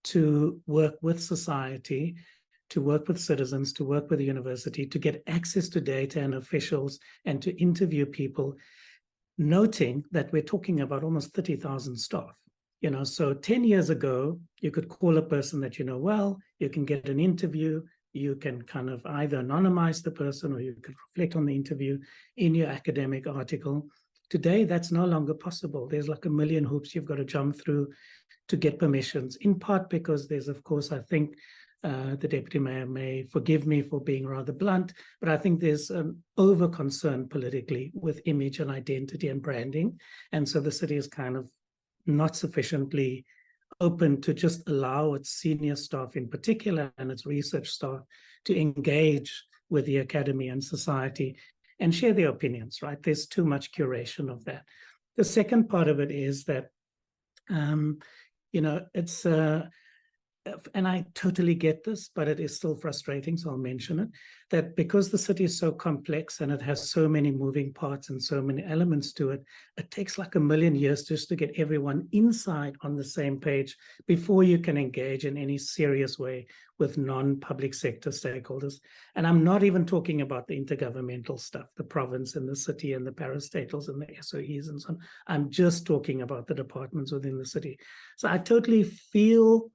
to work with society, to work with citizens, to work with the university, to get access to data and officials, and to interview people, noting that we're talking about almost 30,000 staff. So 10 years ago, you could call a person that you know well, you can get an interview, you can kind of either anonymize the person or you could reflect on the interview in your academic article. Today, that's no longer possible. There's like a million hoops you've got to jump through to get permissions, in part because there's, of course, I think the Deputy Mayor may forgive me for being rather blunt, but I think there's an over-concern politically with image and identity and branding. And so the city is kind of not sufficiently open to just allow its senior staff in particular and its research staff to engage with the academy and society and share their opinions, right? There's too much curation of that. The second part of it is that, and I totally get this, but it is still frustrating, so I'll mention it, that because the city is so complex and it has so many moving parts and so many elements to it, it takes like 1,000,000 years just to get everyone inside on the same page before you can engage in any serious way with non-public sector stakeholders. And I'm not even talking about the intergovernmental stuff, the province and the city and the parastatals and the SOEs and so on. I'm just talking about the departments within the city. So I totally feel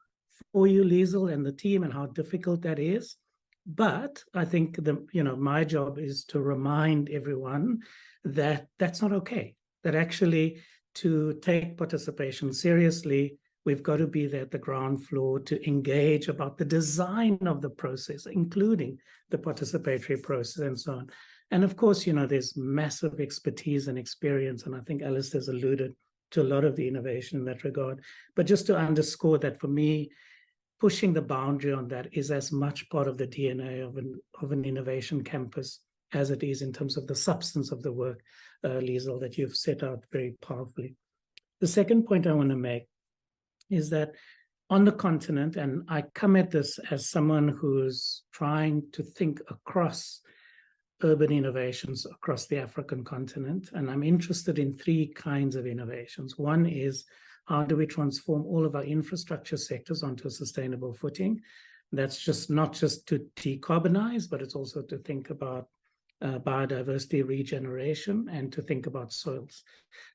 for you, Liesl, and the team, and how difficult that is. But I think my job is to remind everyone that that's not okay. That actually, to take participation seriously, we've got to be there at the ground floor to engage about the design of the process, including the participatory process and so on. And of course, there's massive expertise and experience, and I think Alistair's alluded to a lot of the innovation in that regard. But just to underscore that, for me, pushing the boundary on that is as much part of the DNA of an innovation campus as it is in terms of the substance of the work, Liesl, that you've set out very powerfully. The second point I want to make is that on the continent, and I come at this as someone who's trying to think across urban innovations across the African continent, and I'm interested in 3 kinds of innovations. One is, how do we transform all of our infrastructure sectors onto a sustainable footing? That's just not just to decarbonize, but it's also to think about biodiversity regeneration and to think about soils.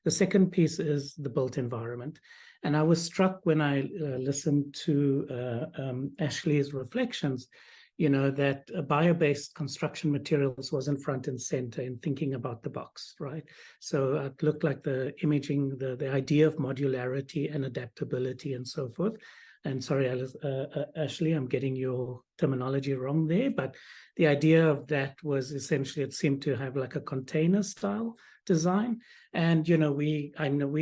The second piece is the built environment. And I was struck when I listened to Ashley's reflections, that bio-based construction materials wasn't front and center in thinking about the box, right? So it looked like the imaging, the idea of modularity and adaptability and so forth. And sorry, Ashley, I'm getting your terminology wrong there, but the idea of that was essentially, it seemed to have like a container style design. And, we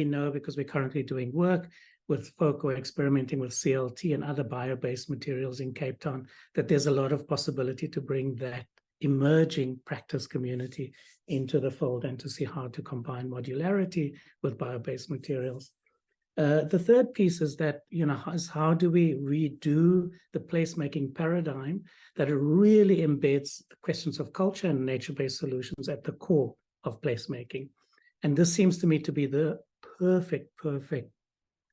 know because we're currently doing work with folk who are experimenting with CLT and other bio-based materials in Cape Town, that there's a lot of possibility to bring that emerging practice community into the fold and to see how to combine modularity with bio-based materials. The third piece is that, is how do we redo the placemaking paradigm that it really embeds the questions of culture and nature-based solutions at the core of placemaking. And this seems to me to be the perfect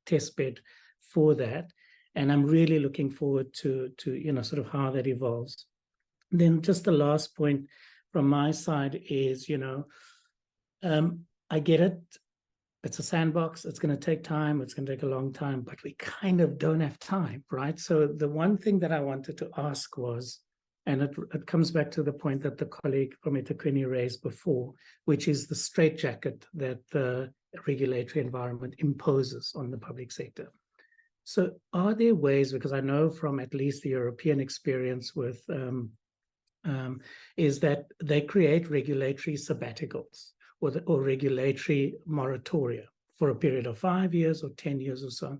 testbed for that. And I'm really looking forward to sort of how that evolves. Then just the last point from my side is, I get it. It's a sandbox. It's going to take time. It's going to take a long time, but we kind of don't have time, right? So the one thing that I wanted to ask was, and it comes back to the point that the colleague from eThekwini raised before, which is the straitjacket that the regulatory environment imposes on the public sector. So are there ways, because I know from at least the European experience with, is that they create regulatory sabbaticals or regulatory moratoria for a period of 5 years or 10 years or so on.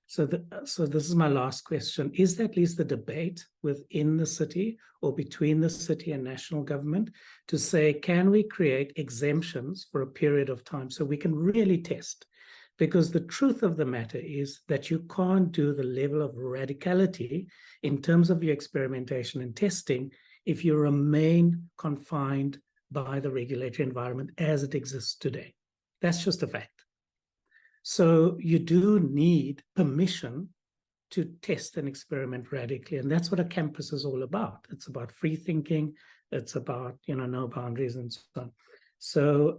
So this is my last question. Is that at least the debate within the city or between the city and national government to say, can we create exemptions for a period of time so we can really test? Because the truth of the matter is that you can't do the level of radicality in terms of your experimentation and testing if you remain confined by the regulatory environment as it exists today. That's just a fact. So you do need permission to test and experiment radically. And that's what a campus is all about. It's about free thinking. It's about, no boundaries and so on. So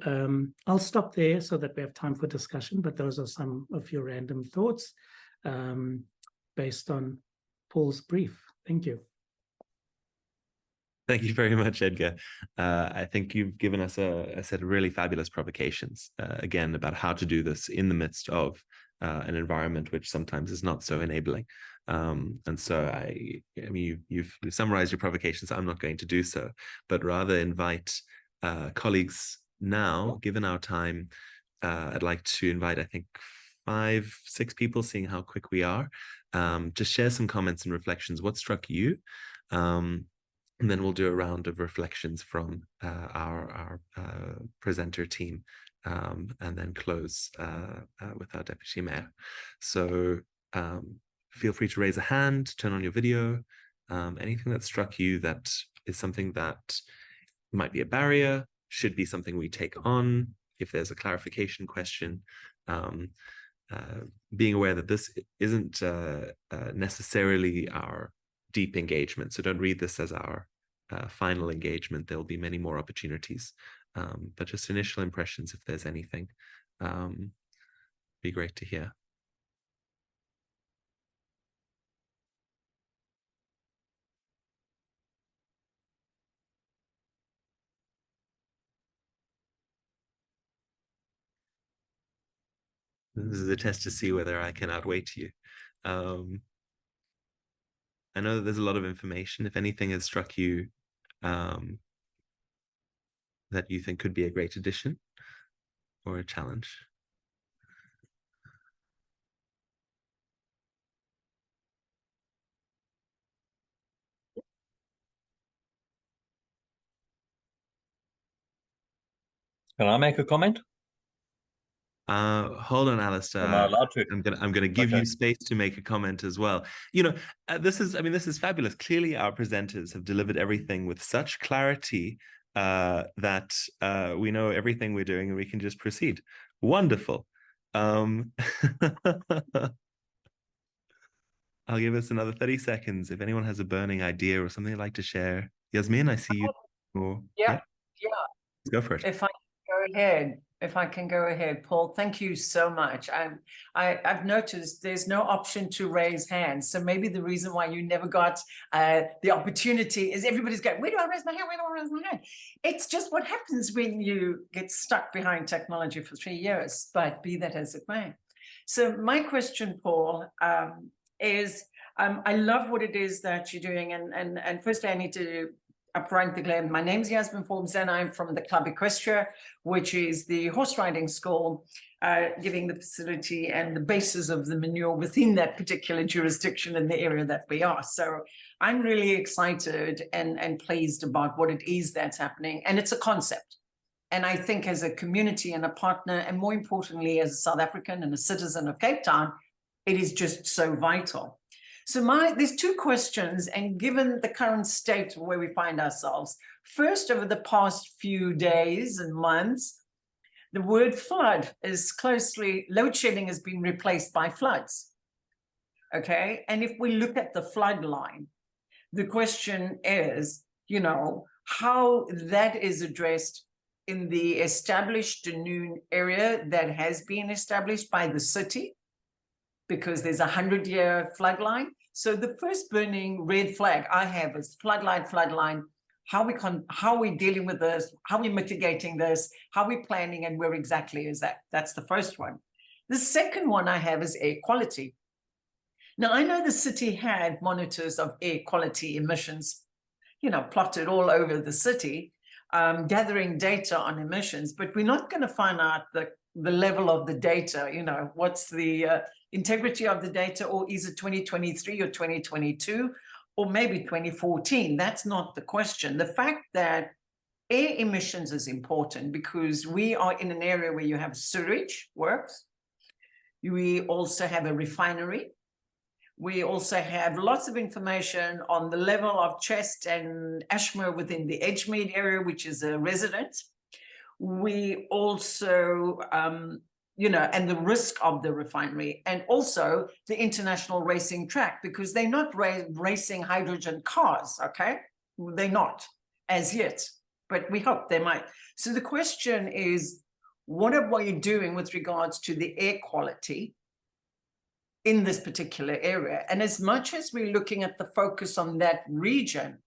I'll stop there so that we have time for discussion, but those are some of your random thoughts based on Paul's brief. Thank you. Thank you very much, Edgar. I think you've given us a set of really fabulous provocations, again, about how to do this in the midst of an environment which sometimes is not so enabling. And so I mean, you've summarized your provocations. I'm not going to do so, but rather invite colleagues now, given our time. I'd like to invite, I think, 5, 6 people, seeing how quick we are, to share some comments and reflections. What struck you? And then we'll do a round of reflections from our presenter team, and then close with our Deputy Mayor. So feel free to raise a hand, turn on your video. Anything that struck you that is something that might be a barrier, should be something we take on. If there's a clarification question, being aware that this isn't necessarily our deep engagement. So don't read this as our final engagement. There'll be many more opportunities. But just initial impressions, if there's anything, be great to hear. This is a test to see whether I can outweigh you. I know that there's a lot of information. If anything has struck you that you think could be a great addition or a challenge. Can I make a comment? Hold on, Alistair. Am I allowed to? I'm gonna give you space to make a comment as well. You know, this is fabulous. Clearly, our presenters have delivered everything with such clarity that we know everything we're doing and we can just proceed. Wonderful. I'll give us another 30 seconds. If anyone has a burning idea or something they'd like to share. Yasmin, I see you. Yeah. Go for it. If I can go ahead, Paul, thank you so much. I've noticed there's no option to raise hands. So maybe the reason why you never got the opportunity is everybody's going, where do I raise my hand? Where do I raise my hand? It's just what happens when you get stuck behind technology for 3 years, but be that as it may. So my question, Paul, is I love what it is that you're doing. And firstly, I need to upfront declare my name's Yasmin Forbes and I'm from the Club Equestria, which is the horse riding school, giving the facility and the basis of the manure within that particular jurisdiction in the area that we are. So I'm really excited and pleased about what it is that's happening. And it's a concept. And I think as a community and a partner, and more importantly, as a South African and a citizen of Cape Town, it is just so vital. So there's two questions, and given the current state where we find ourselves, first, over the past few days and months, the word flood is load shedding has been replaced by floods. Okay, and if we look at the flood line, the question is, you know, how that is addressed in the established Dunoon area that has been established by the city, because there's a 100-year flood line. So the first burning red flag I have is floodline, how are we dealing with this, how are we mitigating this, how are we planning, and where exactly is that? That's the first one. The second one I have is air quality. Now, I know the city had monitors of air quality emissions, you know, plotted all over the city, gathering data on emissions, but we're not going to find out the level of the data, you know, what's the integrity of the data, or is it 2023 or 2022 or maybe 2014? That's not the question. The fact that air emissions is important because we are in an area where you have sewage works. We also have a refinery. We also have lots of information on the level of chest and asthma within the Edgemead area, which is a resident. We also, you know, and the risk of the refinery, and also the international racing track, because they're not racing hydrogen cars, okay? They're not as yet, but we hope they might. So the question is, what are we doing with regards to the air quality in this particular area? And as much as we're looking at the focus on that region,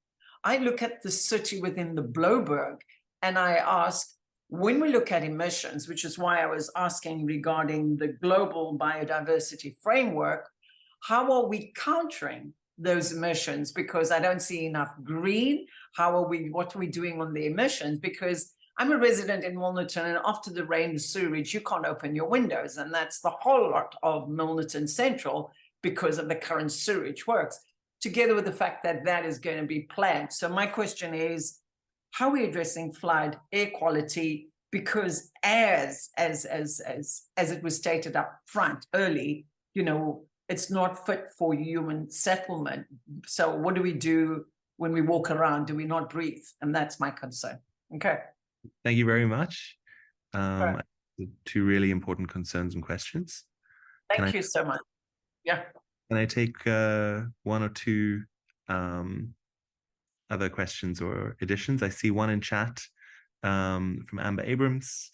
I look at the city within the Blouberg and I ask, when we look at emissions, which is why I was asking regarding the global biodiversity framework, how are we countering those emissions? Because I don't see enough green. What are we doing on the emissions? Because I'm a resident in Milnerton, and after the rain, the sewage, you can't open your windows. And that's the whole lot of Milnerton Central because of the current sewage works, together with the fact that that is going to be planned. So my question is, how are we addressing flood, air quality? Because as it was stated up front early, you know, it's not fit for human settlement. So what do we do when we walk around? Do we not breathe? And that's my concern. Okay. Thank you very much. Right. Two really important concerns and questions. Thank you so much. Yeah. Can I take one or two other questions or additions? I see one in chat from Amber Abrams.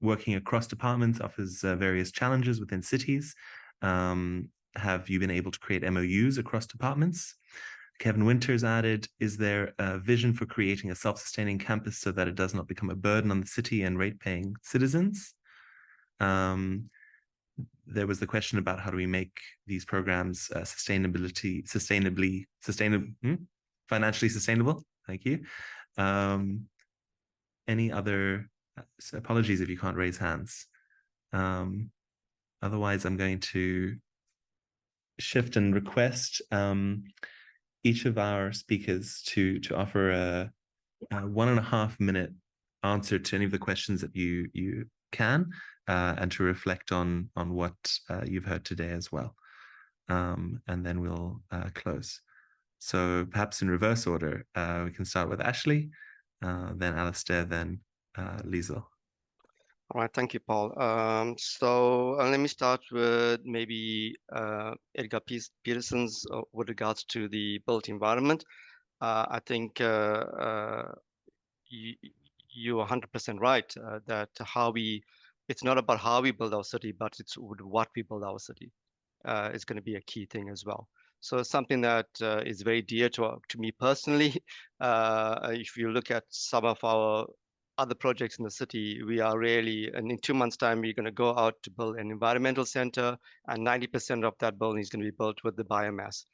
Working across departments offers various challenges within cities. Have you been able to create MOUs across departments? Kevin Winters added, is there a vision for creating a self-sustaining campus so that it does not become a burden on the city and rate-paying citizens? There was the question about how do we make these programs financially sustainable? Thank you. Any other, apologies if you can't raise hands. Otherwise, I'm going to shift and request each of our speakers to offer a 1.5 minute answer to any of the questions that you can, and to reflect on what you've heard today as well. And then we'll close. So perhaps in reverse order, we can start with Ashley, then Alistair, then Liesl. All right, thank you, Paul. So let me start with maybe Edgar Peterson's with regards to the built environment. I think you're 100% right that it's not about how we build our city, but it's what we build our city is going to be a key thing as well. So it's something that is very dear to me personally. If you look at some of our other projects in the city, we are really, and in 2 months' time, we're going to go out to build an environmental center, and 90% of that building is going to be built with the biomass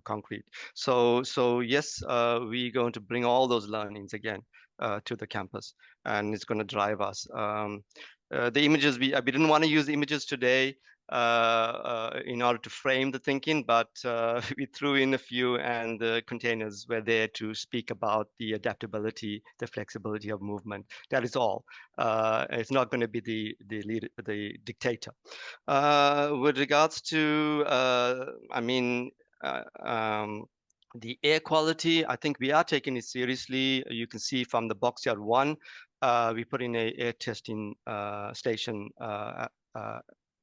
concrete. So yes, we're going to bring all those learnings again to the campus, and it's going to drive us. The images, we didn't want to use images today in order to frame the thinking, but we threw in a few, and the containers were there to speak about the adaptability, the flexibility of movement. That is all. It's not going to be the leader, the dictator. With regards to, the air quality, I think we are taking it seriously. You can see from the Boxyard 1, we put in an air testing station.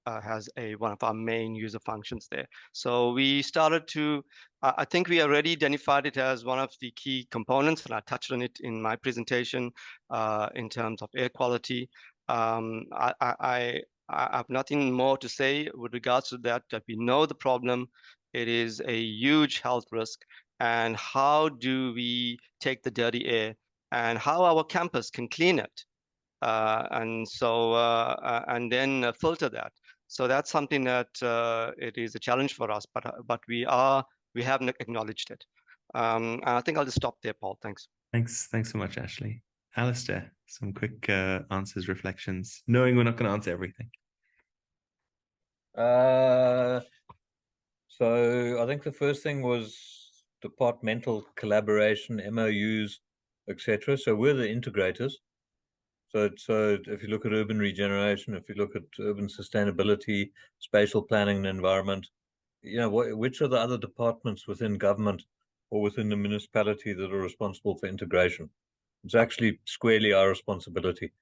Has one of our main user functions there. So we started to, I think we already identified it as one of the key components, and I touched on it in my presentation in terms of air quality. I have nothing more to say with regards to that we know the problem. It is a huge health risk, and how do we take the dirty air and how our campus can clean it, and then filter that. So that's something that it is a challenge for us, but we have acknowledged it. And I think I'll just stop there, Paul. Thanks. Thanks so much, Ashley. Alistair, some quick answers, reflections, knowing we're not going to answer everything. So I think the first thing was departmental collaboration, MOUs, etc. So we're the integrators. So if you look at urban regeneration, if you look at urban sustainability, spatial planning and environment, which are the other departments within government or within the municipality that are responsible for integration? It's actually squarely our responsibility.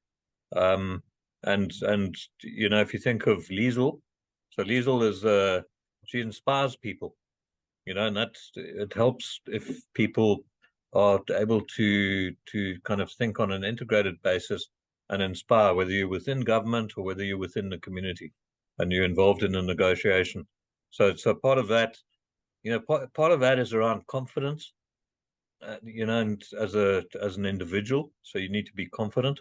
And if you think of Liesl, so Liesl is she inspires people, and it helps if people are able to kind of think on an integrated basis and inspire, whether you're within government or whether you're within the community and you're involved in a negotiation. So part of that, part of that is around confidence, and as an individual. So you need to be confident,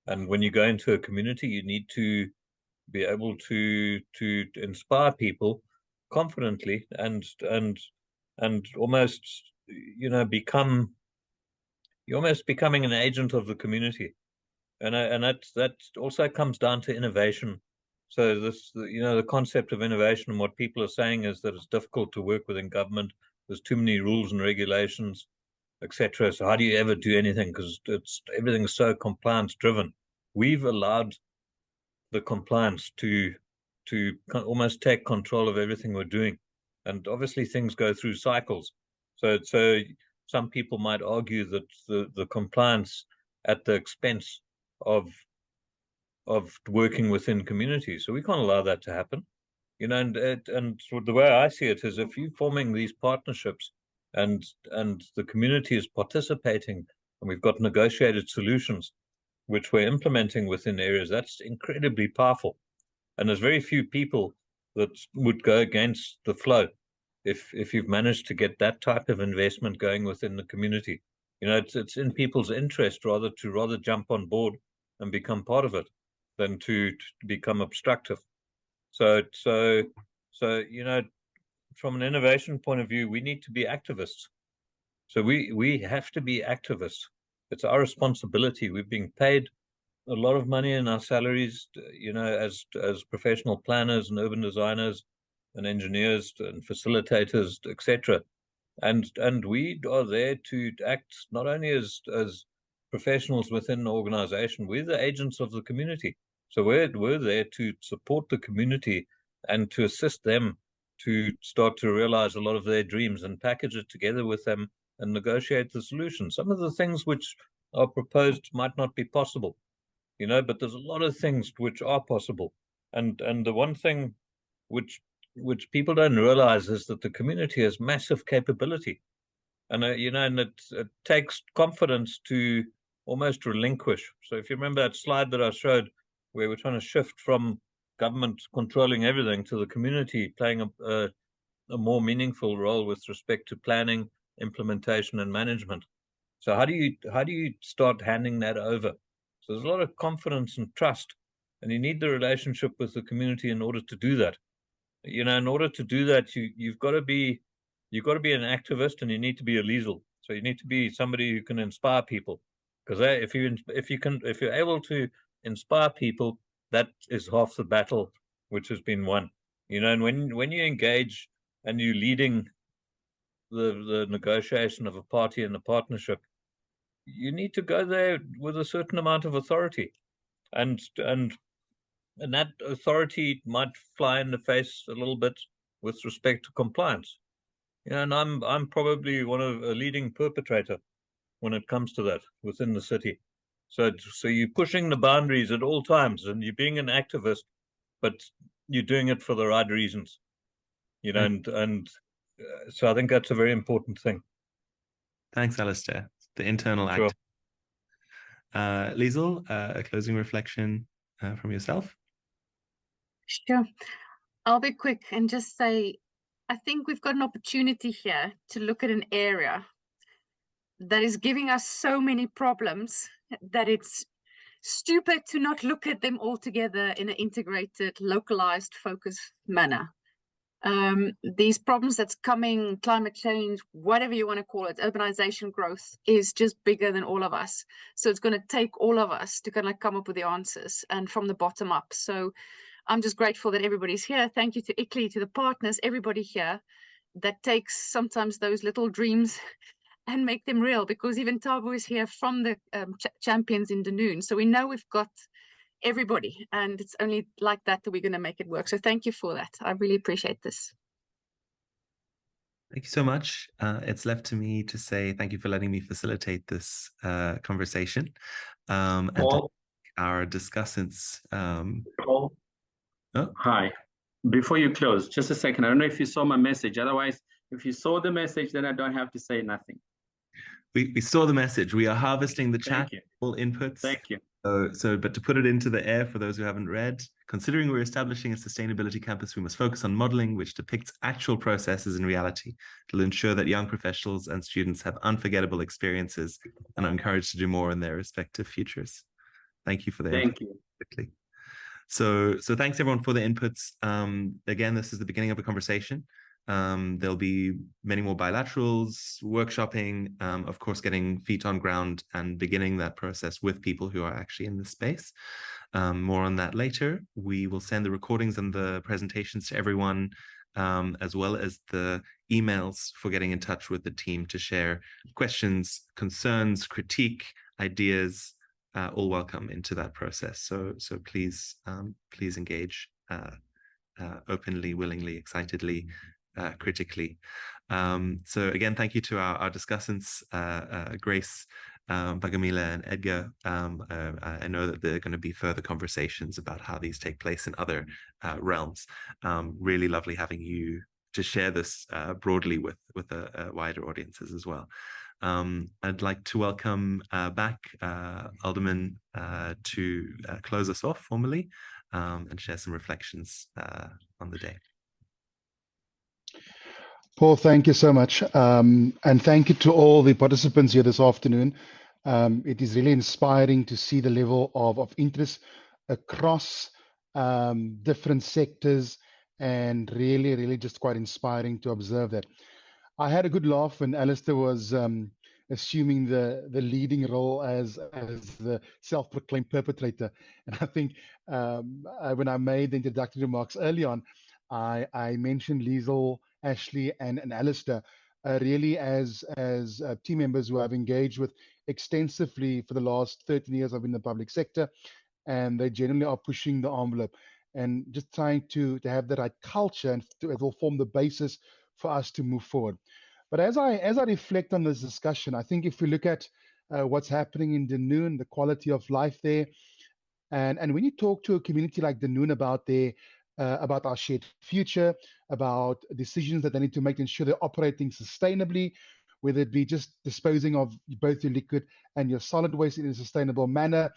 and when you go into a community, you need to be able to inspire people confidently and almost you're almost becoming an agent of the community, and that also comes down to innovation. So the concept of innovation, and what people are saying is that it's difficult to work within government. There's too many rules and regulations, etc. So how do you ever do anything? Because everything's so compliance driven. We've allowed the compliance to to almost take control of everything we're doing. And obviously things go through cycles. So some people might argue that the compliance at the expense of working within communities. So we can't allow that to happen. You know, and the way I see it is, if you're forming these partnerships and the community is participating, and we've got negotiated solutions which we're implementing within areas, that's incredibly powerful. And there's very few people that would go against the flow if you've managed to get that type of investment going within the community. You know, it's in people's interest rather jump on board and become part of it than to become obstructive. So you know, from an innovation point of view, we need to be activists. So we have to be activists. It's our responsibility. We're being paid a lot of money in our salaries, you know, as professional planners and urban designers and engineers and facilitators, etc. And we are there to act not only as professionals within the organization, we're the agents of the community. So we're there to support the community and to assist them to start to realize a lot of their dreams and package it together with them and negotiate the solution. Some of the things which are proposed might not be possible, you know, but there's a lot of things which are possible. And the one thing which people don't realize is that the community has massive capability. And, you know, and it takes confidence to almost relinquish. So if you remember that slide that I showed, where we're trying to shift from government controlling everything to the community playing a more meaningful role with respect to planning, implementation, and management. So how do you start handing that over? So there's a lot of confidence and trust, and you need the relationship with the community in order to do that. You know, in order to do that, you've got to be an activist, and you need to be a liesel. So you need to be somebody who can inspire people, because if you're able to inspire people, that is half the battle which has been won. You know, and when you engage and you're leading the negotiation of a party and a partnership, you need to go there with a certain amount of authority, and that authority might fly in the face a little bit with respect to compliance. You know, and I'm probably a leading perpetrator when it comes to that within the city. So you're pushing the boundaries at all times, and you're being an activist, but you're doing it for the right reasons. You know, and so I think that's a very important thing. Thanks, Alistair. The internal act. Liesl, a closing reflection from yourself? Sure. I'll be quick and just say, I think we've got an opportunity here to look at an area that is giving us so many problems that it's stupid to not look at them all together in an integrated, localized, focused manner. These problems that's coming, climate change, whatever you want to call it, urbanization growth is just bigger than all of us. So it's going to take all of us to kind of come up with the answers and from the bottom up. So I'm just grateful that everybody's here. Thank you to ICLEI, to the partners, everybody here that takes sometimes those little dreams and make them real, because even Tabo is here from the champions in Dunoon. So we know we've got everybody, and it's only like that we're going to make it work. So thank you for that. I really appreciate this. Thank you so much. It's left to me to say thank you for letting me facilitate this conversation. And our discussants. Paul? Oh? Hi. Before you close, just a second. I don't know if you saw my message. Otherwise, if you saw the message, then I don't have to say nothing. We saw the message. We are harvesting the chat, all inputs. Thank you. But to put it into the air for those who haven't read, considering we're establishing a sustainability campus, we must focus on modeling which depicts actual processes in reality to ensure that young professionals and students have unforgettable experiences and are encouraged to do more in their respective futures. Thank you for the Thank you. Quickly. So thanks everyone for the inputs. Again, this is the beginning of a conversation. There'll be many more bilaterals, workshopping, of course, getting feet on ground and beginning that process with people who are actually in this space. More on that later. We will send the recordings and the presentations to everyone, as well as the emails for getting in touch with the team to share questions, concerns, critique, ideas, all welcome into that process. So please engage openly, willingly, excitedly, critically. So again, thank you to our discussants, Grace, Bagamila, and Edgar. I know that there are going to be further conversations about how these take place in other realms. Really lovely having you to share this broadly with wider audiences as well. I'd like to welcome back Alderman to close us off formally and share some reflections on the day. Paul, thank you so much. And thank you to all the participants here this afternoon. It is really inspiring to see the level of interest across different sectors, and really just quite inspiring to observe that. I had a good laugh when Alistair was assuming the leading role as the self-proclaimed perpetrator. And I think when I made the introductory remarks early on, I mentioned Liesl, Ashley, and Alistair really as team members who I've engaged with extensively for the last 13 years. I've been in the public sector, and they generally are pushing the envelope and just trying to have the right culture, and it will form the basis for us to move forward. But as I reflect on this discussion, I think if we look at what's happening in Dunoon, the quality of life there, and when you talk to a community like Dunoon about our shared future, about decisions that they need to make to ensure they're operating sustainably, whether it be just disposing of both your liquid and your solid waste in a sustainable manner,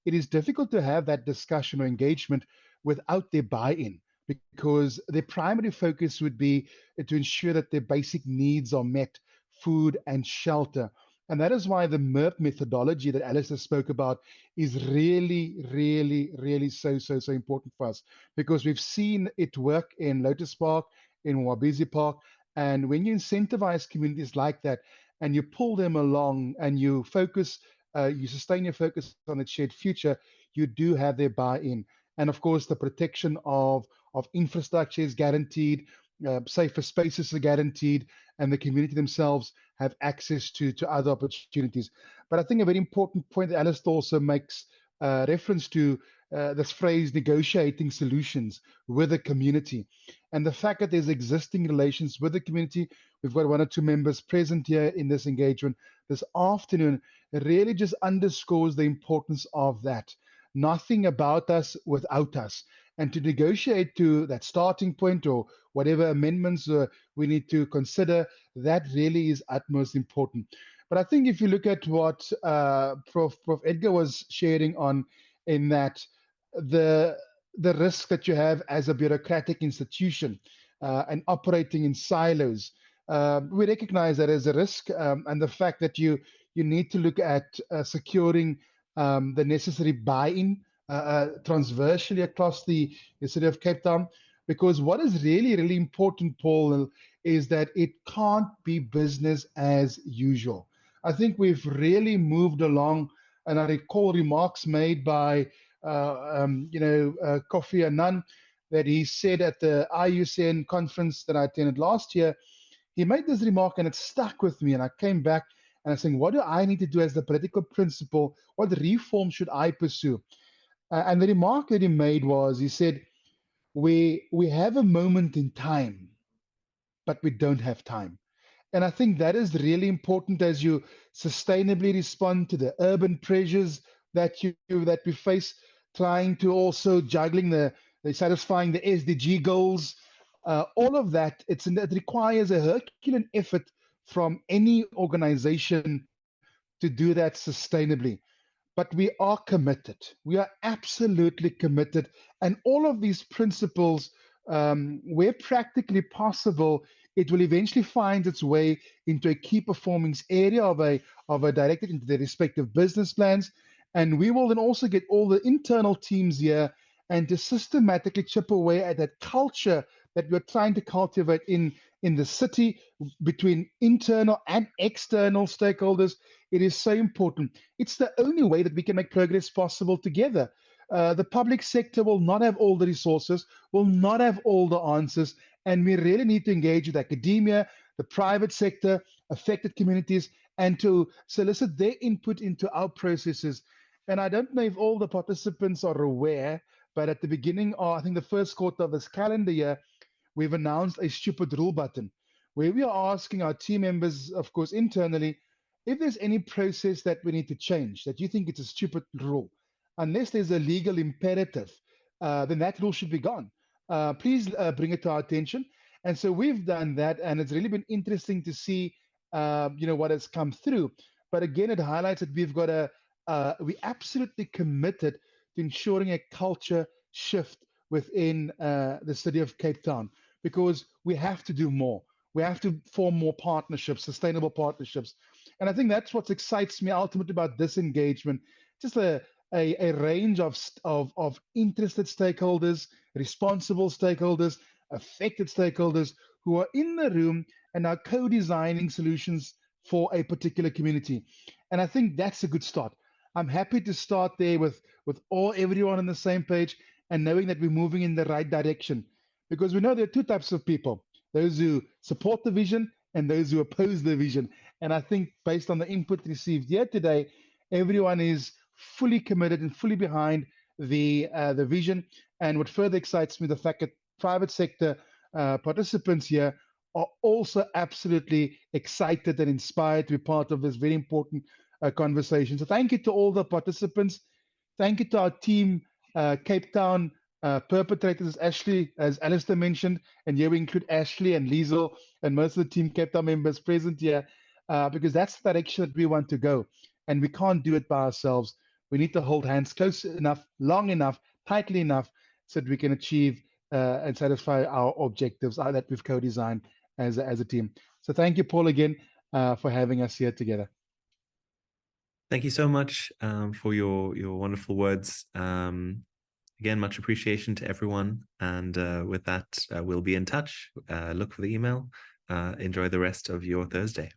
it is difficult to have that discussion or engagement without their buy-in, because their primary focus would be to ensure that their basic needs are met, food and shelter. And that is why the MERP methodology that Alistair spoke about is really so important for us, because we've seen it work in Lotus Park, in Wabisi Park. And when you incentivize communities like that and you pull them along and you focus, you sustain your focus on a shared future, you do have their buy-in. And of course, the protection of infrastructure is guaranteed, safer spaces are guaranteed, and the community themselves have access to other opportunities. But I think a very important point that Alistair also makes reference to this phrase, negotiating solutions with the community. And the fact that there's existing relations with the community, we've got one or two members present here in this engagement this afternoon, it really just underscores the importance of that. Nothing about us without us. And to negotiate to that starting point or whatever amendments we need to consider, that really is utmost important. But I think if you look at what Prof. Edgar was sharing on, in that the risk that you have as a bureaucratic institution and operating in silos, we recognize that as a risk, and the fact that you need to look at securing the necessary buy-in transversally across the city of Cape Town, because what is really important, Paul, is that it can't be business as usual. I think we've really moved along, and I recall remarks made by Kofi Annan, that he said at the IUCN conference that I attended last year. He made this remark and it stuck with me, and I came back and I'm saying, what do I need to do as the political principle? What reform should I pursue? And the remark that he made was, he said, we have a moment in time, but we don't have time. And I think that is really important as you sustainably respond to the urban pressures that we face, trying to also juggling the satisfying the SDG goals. All of that, it requires a Herculean effort from any organization to do that sustainably. But we are committed. We are absolutely committed. And all of these principles, where practically possible, it will eventually find its way into a key performance area of a directed into their respective business plans. And we will then also get all the internal teams here and to systematically chip away at that culture that we're trying to cultivate in the city between internal and external stakeholders. It is so important. It's the only way that we can make progress possible together. The public sector will not have all the resources, will not have all the answers, and we really need to engage with academia, the private sector, affected communities, and to solicit their input into our processes. And I don't know if all the participants are aware, But at the beginning, I think the first quarter of this calendar year, we've announced a stupid rule button where we are asking our team members, of course, internally, if there's any process that we need to change, that you think it's a stupid rule, unless there's a legal imperative, then that rule should be gone. Please bring it to our attention. And so we've done that, and it's really been interesting to see, what has come through. But again, it highlights that we've got we absolutely committed to ensuring a culture shift within the city of Cape Town, because we have to do more. We have to form more partnerships, sustainable partnerships. And I think that's what excites me ultimately about this engagement, just a range of interested stakeholders, responsible stakeholders, affected stakeholders who are in the room and are co-designing solutions for a particular community. And I think that's a good start. I'm happy to start there with everyone on the same page and knowing that we're moving in the right direction, because we know there are two types of people: those who support the vision and those who oppose the vision. And I think based on the input received here today, everyone is fully committed and fully behind the vision. And what further excites me, the fact that private sector participants here are also absolutely excited and inspired to be part of this very important conversation. So thank you to all the participants. Thank you to our team, Cape Town perpetrators, Ashley, as Alistair mentioned, and here we include Ashley and Liesel and most of the team Cape Town members present here, because that's the direction that we want to go. And we can't do it by ourselves. We need to hold hands close enough, long enough, tightly enough, so that we can achieve and satisfy our objectives that we've co-designed as a team. So thank you, Paul, again, for having us here together. Thank you so much for your wonderful words. Again, much appreciation to everyone. And with that, we'll be in touch. Look for the email. Enjoy the rest of your Thursday.